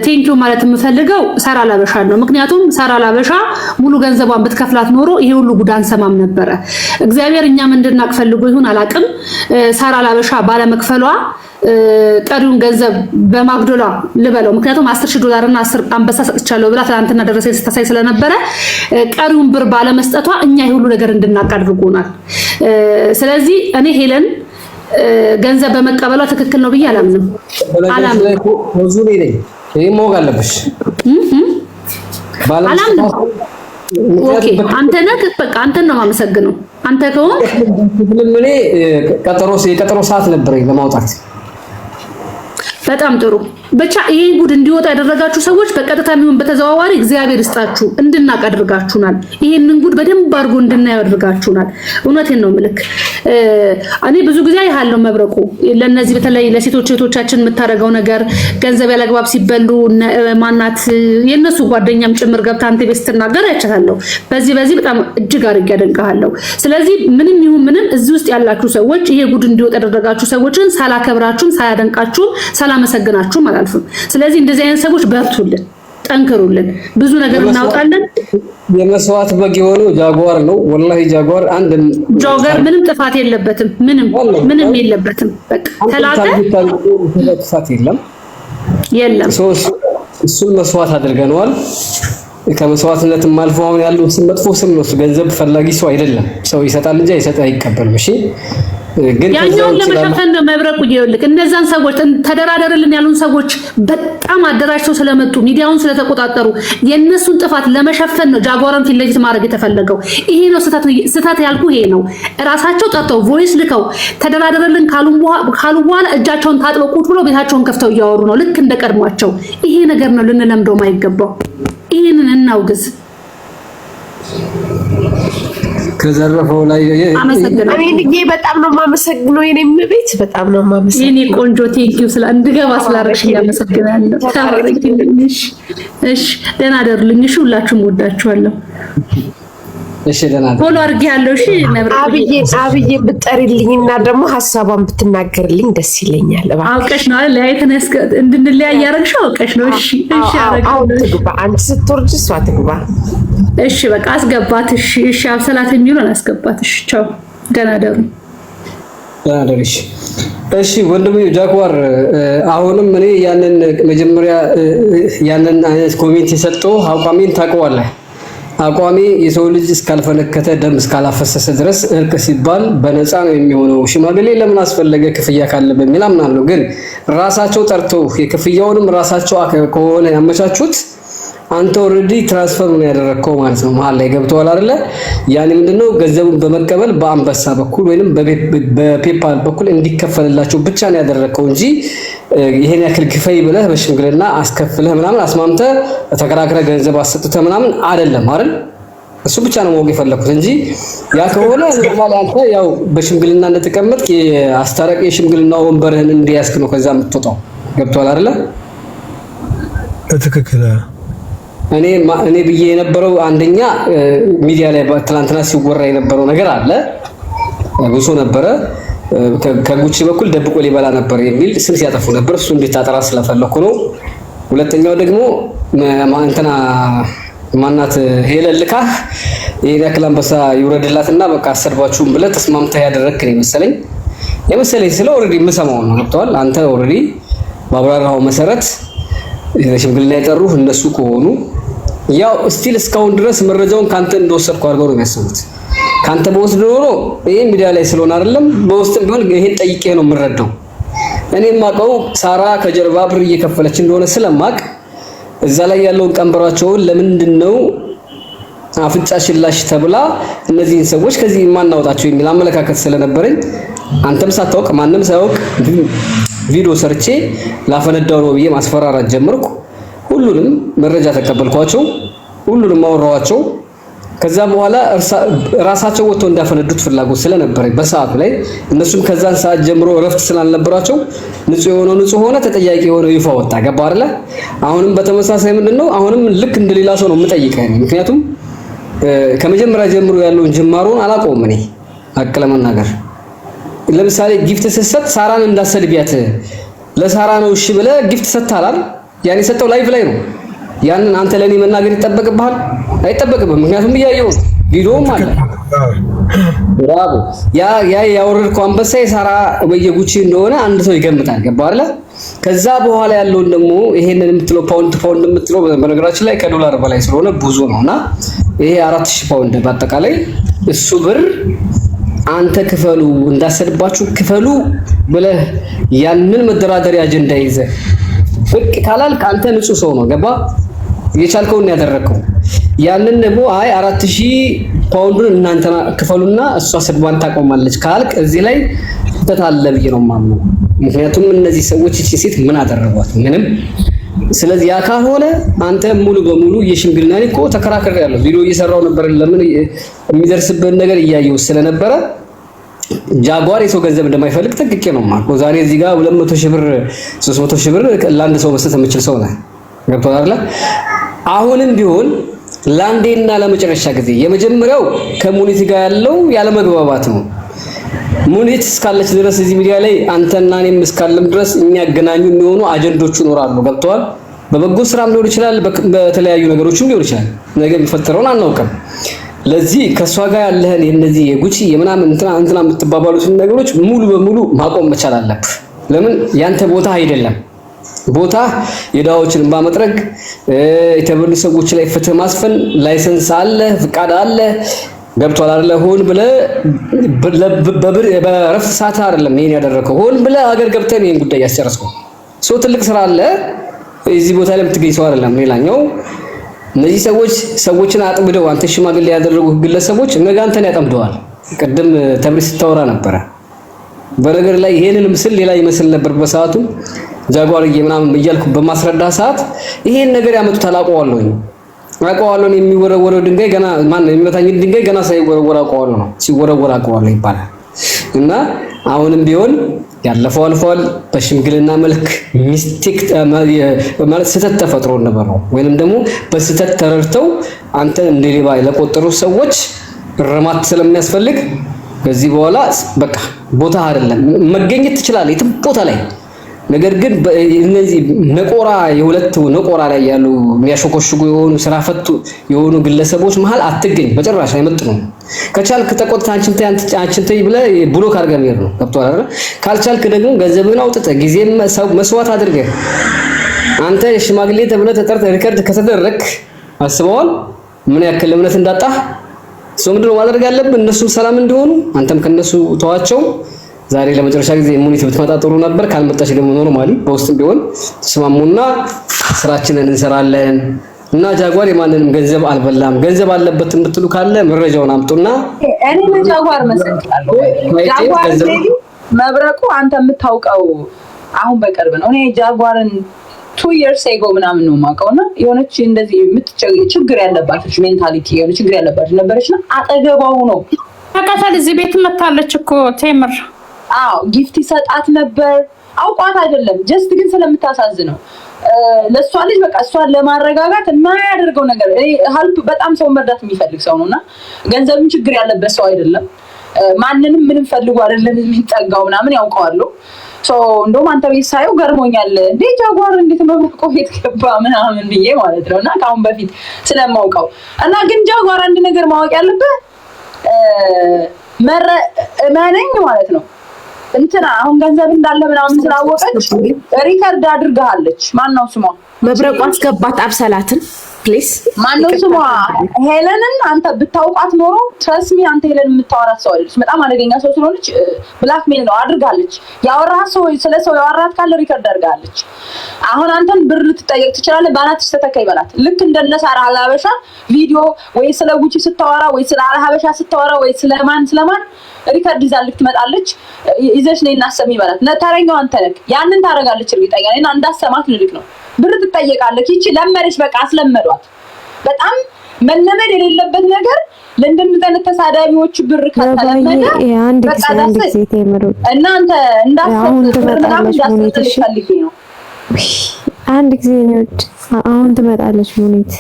ቴንኪው ማለት የምፈልገው ሳራ ላበሻ ነው ምክንያቱም ሳራ ላበሻ ሙሉ ገንዘቧን ብትከፍላት ኖሮ ይሄ ሁሉ ጉዳን ሰማም ነበር እግዚአብሔር እኛም እንድናቅ ፈልጎ ይሁን አላቅም ሳራ ላበሻ ባለመክፈሏ ቀሪውን ገንዘብ በማግዶላ ልበለው ምክንያቱም $10,000 እና 10 አንበሳ ሰጥቻለሁ ብላ ትናንትና ደረሰኝ ስታሳይ ስለነበረ ቀሪውን ብር ባለመስጠቷ እኛ ይሄ ሁሉ ነገር እንድናቅ አድርጎናል ስለዚህ እኔ ሄለን ገንዘብ በመቀበሏ ትክክል ነው ብዬ አላምንም ወዙ ላይ ይሄ ሞግ አለብሽ አላምንም ኦኬ አንተ ነህ በቃ አንተ ነው ማመሰግነው አንተ ከሆነ ምን ቀጠሮ ሰዓት ነበረኝ ለማውጣት በጣም ጥሩ ብቻ ይሄ ጉድ እንዲወጣ ያደረጋችሁ ሰዎች በቀጥታ የሚሆን በተዘዋዋሪ እግዚአብሔር ይስጣችሁ እንድናቅ አድርጋችሁናል ይሄንን ጉድ በደንብ አድርጎ እንድናየው አድርጋችሁናል እውነቴን ነው ምልክ እኔ ብዙ ጊዜ ያለው መብረቁ ለነዚህ በተለይ ለሴቶች እህቶቻችን የምታረጋው ነገር ገንዘብ ያለግባብ ሲበሉ ማናት የነሱ ጓደኛም ጭምር ገብታ አንተ ቤት ስትናገር ያቻታለሁ በዚህ በጣም እጅግ አድርጌ ያደንቃለሁ ስለዚህ ምንም ይሁን ምንም እዚህ ውስጥ ያላችሁ ሰዎች ይሄ ጉድ እንዲወጣ ያደረጋችሁ ሰዎችን ሳላከብራችሁም ሳያደንቃችሁም ሳላመሰግናችሁም አላልፍም ስለዚህ እንደዚህ አይነት ሰዎች በርቱልን ጠንክሩልን ብዙ ነገር እናውጣለን የመስዋዕት በግ የሆነው ጃጓር ነው ወላሂ ጃጓር አንድ ጃጓር ምንም ጥፋት የለበትም ምንም የለበትም በቃ ተላቀ ጥፋት የለም እሱን መስዋዕት አድርገናል ከመስዋዕትነትም አልፎ አሁን ያለው መጥፎ ስም ነው ገንዘብ ፈላጊ ሰው አይደለም ሰው ይሰጣል እንጂ አይቀበልም እሺ ግን ያኛውን ለመሸፈን ነው መብረቁ ይልክ እነዛን ሰዎች ተደራደርልን ያሉን ሰዎች በጣም አደራጅተው ስለመጡ ሚዲያውን ስለተቆጣጠሩ የነሱን ጥፋት ለመሸፈን ነው ጃጓራን ፊት ለፊት ማድረግ የተፈለገው ይሄ ነው ስህተት ያልኩ ይሄ ነው ራሳቸው ጠርተው ቮይስ ልከው ተደራደርልን ካሉ በኋላ እጃቸውን ታጥበው ቁጭ ብለው ቤታቸውን ከፍተው እያወሩ ነው ልክ እንደቀድሟቸው ይሄ ነገር ነው ልንለምደው ማይገባው ይሄንን እናውግዝ ከዘረፈው ላይ እኔ በጣም ነው ማመሰግነው የኔም ቤት በጣም ነው ማመሰግነው የኔ ቆንጆ ቴንኪው ስለ እንድገባ ስላረሽ ያመሰግናለሁ ታረጋግልኝሽ እሺ ደህና ደርልኝ እሺ ሁላችሁም ወዳችኋለሁ እሺ ደህና ሆሎ አርጊ ያለው እሺ አብዬ ብትጠሪልኝና ደግሞ ሐሳቧን ብትናገርልኝ ደስ ይለኛል አውቀሽ ነው አይደል ለያይተን እንድንለያይ ያረግሽው አውቀሽ ነው እሺ አረጋግልኝ ትግባ አንቺ ስትወርጂ እሷ ትግባ እሺ በቃ አስገባት እሺ አብሰላት የሚሉን አስገባት እሺ ቻው ደህና ደሩ እሺ ወንድሜ ጃጓር አሁንም እኔ ያንን መጀመሪያ ያንን አይነት ኮሜንት የሰጠው አቋሜን ታውቀዋለህ አቋሜ የሰው ልጅ እስካልፈነከተ ደም እስካላፈሰሰ ድረስ እርቅ ሲባል በነፃ ነው የሚሆነው ሽማግሌ ለምን አስፈለገ ክፍያ ካለ በሚል አምናለሁ ግን ራሳቸው ጠርተው የክፍያውንም ራሳቸው ከሆነ ያመቻቹት አንተ ኦሬዲ ትራንስፈር ነው ያደረከው ማለት ነው። መሀል ላይ ገብቷል አይደለ? ያኔ ምንድነው ገንዘቡን በመቀበል በአንበሳ በኩል ወይንም በፔፓል በኩል እንዲከፈልላቸው ብቻ ነው ያደረከው እንጂ ይሄን ያክል ክፈይ ብለህ በሽምግልና አስከፍለህ ምናምን አስማምተህ ተከራክረህ ገንዘብ አሰጥተህ ምናምን አይደለም አይደል? እሱ ብቻ ነው ማወቅ የፈለኩት እንጂ ያ ከሆነ ኖርማል አንተ ያው በሽምግልና እንደተቀመጥክ አስታራቂ የሽምግልና ወንበርህን እንዲያስክ ነው ከዛ የምትወጣው። ገብቷል አይደለ? በትክክል እኔ ብዬ የነበረው አንደኛ ሚዲያ ላይ ትናንትና ሲወራ የነበረው ነገር አለ ብዙ ነበረ ከጉቺ በኩል ደብቆ ሊበላ ነበር የሚል ስም ሲያጠፉ ነበር። እሱ እንድታጠራ ስለፈለኩ ነው። ሁለተኛው ደግሞ እንትና ማናት ሄለልካ ይሄን ያክል አንበሳ ይውረድላትና በቃ አሰርባችሁም ብለህ ተስማምተህ ያደረግክ ነው የመሰለኝ ስለ ኦሬዲ የምሰማው ነው። ገብቷል? አንተ ኦሬዲ ባብራራው መሰረት ሽምግልና የጠሩህ እነሱ ከሆኑ ያው ስቲል እስካሁን ድረስ መረጃውን ካንተ እንደወሰድኩ አድርገው ነው የሚያስቡት። ካንተ በወስድ ኖሮ ይሄ ሚዲያ ላይ ስለሆነ አይደለም በውስጥም ቢሆን ይሄን ጠይቄ ነው የምረዳው። እኔም ማቀው ሳራ ከጀርባ ብር እየከፈለች እንደሆነ ስለማቅ እዛ ላይ ያለውን ቀንበራቸውን ለምንድነው አፍንጫ ሽላሽ ተብላ እነዚህን ሰዎች ከዚህ ማናወጣቸው የሚል አመለካከት ስለነበረኝ አንተም ሳታውቅ ማንንም ሳያውቅ ቪዲዮ ሰርቼ ላፈነዳው ነው ብዬ ማስፈራራት ጀመርኩ። ሁሉንም መረጃ ተቀበልኳቸው፣ ሁሉንም አወራዋቸው። ከዛ በኋላ ራሳቸው ወጥተው እንዳፈነዱት ፍላጎት ስለነበረኝ በሰዓቱ ላይ እነሱም ከዛን ሰዓት ጀምሮ እረፍት ስላልነበራቸው ንጹህ ሆነ ተጠያቂ ሆነ ይፋ ወጣ። ገባ አይደለ? አሁንም በተመሳሳይ ምንድነው አሁንም ልክ እንደሌላ ሰው ነው የምጠይቀው። ምክንያቱም ከመጀመሪያ ጀምሮ ያለውን ጅማሮን አላቆም እኔ ሀቅ ለመናገር ለምሳሌ ጊፍት ስትሰጥ ሳራን እንዳሰድቢያት ለሳራ ነው እሺ ብለህ ጊፍት ሰጥታላል። ያኔ ሰጠው ላይቭ ላይ ነው። ያንን አንተ ለኔ መናገር ይተበቅብሃል? አይተበቅብም። ምክንያቱም ይያየው ቪዲዮም አለ። ብራቮ ያ ያወረድከው አንበሳ የሳራ በየጉቺ እንደሆነ አንድ ሰው ይገምታል። ገባ አይደለ? ከዛ በኋላ ያለውን ደግሞ ይሄንን የምትለው ፓውንድ የምትለው በነገራችን ላይ ከዶላር በላይ ስለሆነ ብዙ ነውና ይሄ 4000 ፓውንድ በአጠቃላይ እሱ ብር አንተ ክፈሉ እንዳሰድባችሁ ክፈሉ ብለህ ያንን መደራደሪያ አጀንዳ ይዘህ ፍቅ ካላልክ አንተ ንጹህ ሰው ነው። ገባ? የቻልከውን ያደረከው ያንን ደግሞ አይ 4000 ፓውንዱን እናንተ ክፈሉና እሷ ስድባን ታቆማለች ካልክ እዚህ ላይ ስህተት አለ ብዬ ነው የማምነው። ምክንያቱም እነዚህ ሰዎች እቺ ሴት ምን አደረጓት? ምንም። ስለዚህ ያ ካልሆነ አንተ ሙሉ በሙሉ የሽምግልና እኮ ተከራክሬያለሁ። ቪዲዮ እየሰራው ነበር። ለምን የሚደርስብን ነገር እያየው ስለነበረ ጃጓር የሰው ገንዘብ እንደማይፈልግ ጠንቅቄ ነው ማለት። ዛሬ እዚህ ጋር 200,000 ብር 300,000 ብር ለአንድ ሰው መስጠት የምችል ሰው ነህ። ገብቶሃል አይደል? አሁንም ቢሆን ለአንዴና ለመጨረሻ ጊዜ የመጀመሪያው ከሙኒት ጋር ያለው ያለ መግባባት ነው። ሙኒት እስካለች ድረስ እዚህ ሚዲያ ላይ አንተና እኔም እስካለም ድረስ የሚያገናኙ የሚሆኑ አጀንዶች ይኖራሉ። ገብቶሃል? በበጎ ስራም ሊሆን ይችላል፣ በተለያዩ ነገሮችም ሊሆን ይችላል። ነገ የሚፈጠረውን አናውቅም። ለዚህ ከሷ ጋር ያለህን የነዚህ የጉቺ የምናምን እንትና የምትባባሉትን ነገሮች ሙሉ በሙሉ ማቆም መቻል አለብህ። ለምን ያንተ ቦታ አይደለም። ቦታ የዳዎችን ባመጥረግ የተበሉ ሰዎች ላይ ፍትህ ማስፈን ላይሰንስ አለ፣ ፍቃድ አለ። ገብቷል አይደለ? ሆን ብለህ በረፍት ሰዓት አይደለም ይሄን ያደረከው። ሆን ብለህ ሀገር ገብተህ ይሄን ጉዳይ ያስጨረስከው ሰው ትልቅ ስራ አለ። እዚህ ቦታ ላይ የምትገኝ ሰው አይደለም። ሌላኛው እነዚህ ሰዎችን አጥምደው አንተ ሽማግሌ ያደረጉ ግለሰቦች ነገ አንተን ያጠምደዋል። ቅድም ተብሪ ስታወራ ነበረ። በነገር ላይ ይሄንን ምስል ሌላ ይመስል ነበር በሰዓቱ ጃጓርዬ ምናምን እያልኩ በማስረዳ ሰዓት ይሄን ነገር ያመጡታል። አውቀዋለሁ የሚወረወረው ድንጋይ ገና ማን ነው የሚመታኝ ድንጋይ ገና ሳይወረወር አውቀዋለሁ ነው ሲወረወር አውቀዋለሁ ይባላል። እና አሁንም ቢሆን ያለፈው አልፏል። በሽምግልና መልክ ሚስቴክ ማለት ስህተት ተፈጥሮ ነበር ነው ወይንም ደግሞ በስህተት ተረድተው አንተ እንደሌባ ለቆጠሩ ሰዎች እርማት ስለሚያስፈልግ ከዚህ በኋላ በቃ ቦታ አይደለም መገኘት ትችላለህ የትም ቦታ ላይ። ነገር ግን እነዚህ የሁለት ነቆራ ላይ ያሉ የሚያሾኮሽጉ የሆኑ ስራ ፈቱ የሆኑ ግለሰቦች መሃል አትገኝ። በጭራሽ አይመጥኑም። ከቻልክ ተቆጥተህ አንቺን ተይ ብለህ ብሎክ አድርገህ መሄድ ነው። ገብቶሃል አይደል? ካልቻልክ ደግሞ ገንዘብህን አውጥተህ ጊዜም መስዋዕት አድርገህ አንተ ሽማግሌ ተብለህ ተጠርተህ ሪከርድ ከተደረግክ አስበዋል ምን ያክል እምነት እንዳጣህ። ሰው ምንድነው ማድረግ ያለብህ? እነሱም ሰላም እንዲሆኑ አንተም ከነሱ ተዋቸው። ዛሬ ለመጨረሻ ጊዜ ሙኒት ብትመጣ ጥሩ ነበር። ካልመጣች ደግሞ ኖርማሊ በውስጥም ቢሆን ተስማሙና ስራችንን እንሰራለን። እና ጃጓር የማንንም ገንዘብ አልበላም። ገንዘብ አለበት የምትሉ ካለ መረጃውን አምጡና እኔ ለጃጓር መሰክራለሁ። ጃጓር መብረቁ አንተ የምታውቀው አሁን በቅርብ ነው። እኔ ጃጓርን 2 years ago ምናምን ነው የማውቀውና የሆነች እንደዚህ ችግር ያለባችሁ ሜንታሊቲ የሆነ ችግር ያለባችሁ ነበረችና አጠገባው ነው ተከታተል እዚህ ቤት መታለች እኮ ቴምር። አዎ ጊፍት ይሰጣት ነበር። አውቋት አይደለም ጀስት ግን ስለምታሳዝነው ለሷ ልጅ በቃ እሷን ለማረጋጋት የማያደርገው ነገር ሀልፕ በጣም ሰው መርዳት የሚፈልግ ሰው ነውና ገንዘብም ችግር ያለበት ሰው አይደለም። ማንንም ምንም ፈልጎ አይደለም የሚጠጋው ምናምን ያውቀዋል። ሶ እንደውም አንተ ቤት ሳየው ገርሞኛል። እንዴ ጃጓር እንዴት መብረቁ ቤት ገባ ምናምን ብዬ ማለት ነውና ካሁን በፊት ስለማውቀው እና ግን ጃጓር አንድ ነገር ማወቅ ያለበት እመነኝ ማለት ነው እንትና አሁን ገንዘብ እንዳለ ምናምን ስላወቀች ሪከርድ አድርጋለች። ማን ነው ስሟ? መብረቁ አስገባት አብሰላትን ፕሊዝ። ማን ነው ስሟ? ሄለንን አንተ ብታውቃት ኖሮ ትረስ ሚ አንተ ሄለን የምታወራት ሰው አይደለች። በጣም አደገኛ ሰው ስለሆነች ብላክ ሜል ነው አድርጋለች። ያወራት ሰው ስለሰው ያወራት ካለ ሪከርድ አድርጋለች። አሁን አንተን ብር ልትጠየቅ ትችላለህ። ባናትሽ ተተካይ በላት። ልክ እንደነ ሳራ ሀበሻ ቪዲዮ ወይ ስለ ጉቺ ስታወራ ወይ ስለ ሀበሻ ስታወራ ወይ ስለማን ሪከርድ ይዛልክ ትመጣለች። ይዘሽ ነይ እናሰሚ በላት። ነታረኛው አንተ ነህ። ያንን ታረጋለች እርግጠኛ ነኝ። እና እንዳሰማት ልልክ ነው። ብር ትጠየቃለች። ይቺ ለመረሽ በቃ አስለመዷት። በጣም መለመድ የሌለበት ነገር ለእንደዚህ አይነት ተሳዳቢዎች ብር ከተለመደ አንድ ጊዜ ተመረጡ እናንተ እንዳትፈልጉ ነው። አንድ ጊዜ ነው አሁን ትመጣለች ሙኒት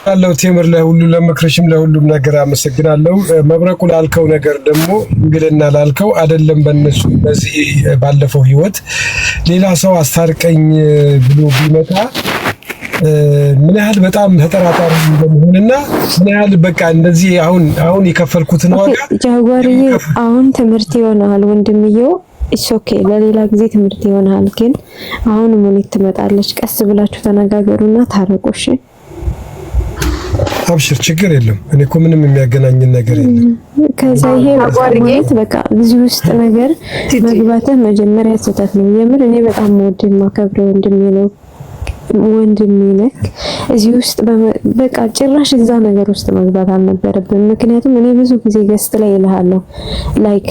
አለው ቴምር ለሁሉ ለምክርሽም ለሁሉም ነገር አመሰግናለሁ። መብረቁ ላልከው ነገር ደግሞ እንግልና ላልከው አይደለም በእነሱ በዚህ ባለፈው ህይወት ሌላ ሰው አስታርቀኝ ብሎ ቢመጣ ምን ያህል በጣም ተጠራጣሪ እንደሆነና ምን ያህል በቃ እንደዚህ አሁን የከፈልኩትን ዋጋ ጃጓርዬ አሁን ትምህርት ይሆናል ወንድምየው። ኦኬ ለሌላ ጊዜ ትምህርት ይሆናል። ግን አሁን ሙኒት ትመጣለች። ቀስ ብላችሁ ተነጋገሩና ታረቁሽ። አብሽር ችግር የለም። እኔ እኮ ምንም የሚያገናኝን ነገር የለም። ከዛ ይሄ ማለት በቃ እዚህ ውስጥ ነገር መግባትህ መጀመሪያ ስህተት ነው። የምር እኔ በጣም ወንድም ማከብረው ወንድሜ ነው ወንድሜ ነህ። እዚህ ውስጥ በቃ ጭራሽ እዛ ነገር ውስጥ መግባት አልነበረብን። ምክንያቱም እኔ ብዙ ጊዜ ገስት ላይ እልሃለሁ ላይክ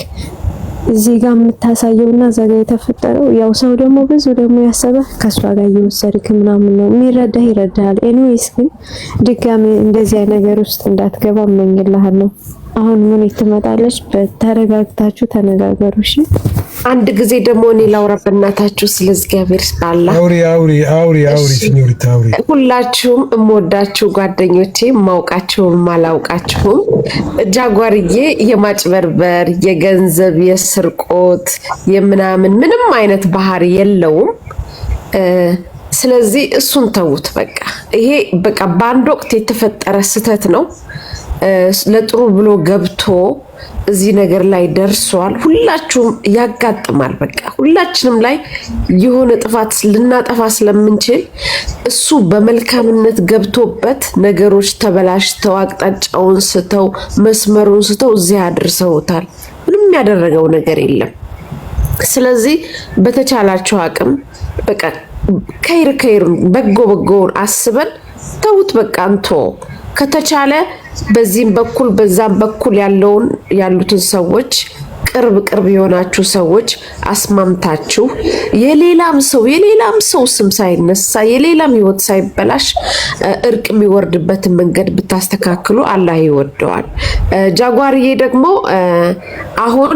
እዚህ ጋር የምታሳየውና እዛ ጋር የተፈጠረው ያው ሰው ደግሞ ብዙ ደግሞ ያሰበ ከሷ ጋር እየወሰድክ ምናምን ነው የሚረዳህ ይረዳሃል። ኤኒዌይስ ግን ድጋሜ እንደዚህ አይነት ነገር ውስጥ እንዳትገባ እመኝልሃለሁ። አሁን ምን ትመጣለች? በተረጋግታችሁ ተነጋገሩ። እሺ አንድ ጊዜ ደግሞ እኔ ላውራ በእናታችሁ ስለ እግዚአብሔር ባላ አውሪ ሲኞሪታ አውሪ። ሁላችሁም እምወዳችሁ ጓደኞቼ ማውቃችሁም ማላውቃችሁም ጃጓርዬ የማጭበርበር የገንዘብ የስርቆት የምናምን ምንም አይነት ባህሪ የለውም። ስለዚህ እሱን ተውት በቃ። ይሄ በቃ በአንድ ወቅት የተፈጠረ ስህተት ነው። ለጥሩ ብሎ ገብቶ እዚህ ነገር ላይ ደርሷል። ሁላችሁም ያጋጥማል። በቃ ሁላችንም ላይ የሆነ ጥፋት ልናጠፋ ስለምንችል እሱ በመልካምነት ገብቶበት ነገሮች ተበላሽተው አቅጣጫውን ስተው መስመሩን ስተው እዚህ አድርሰውታል። ምንም ያደረገው ነገር የለም። ስለዚህ በተቻላችሁ አቅም በቃ ከይር በጎውን አስበን ተውት በቃ አንቶ ከተቻለ በዚህም በኩል በዛም በኩል ያሉትን ሰዎች ቅርብ የሆናችሁ ሰዎች አስማምታችሁ የሌላም ሰው ስም ሳይነሳ የሌላም ህይወት ሳይበላሽ እርቅ የሚወርድበትን መንገድ ብታስተካክሉ አላህ ይወደዋል። ጃጓርዬ ደግሞ አሁን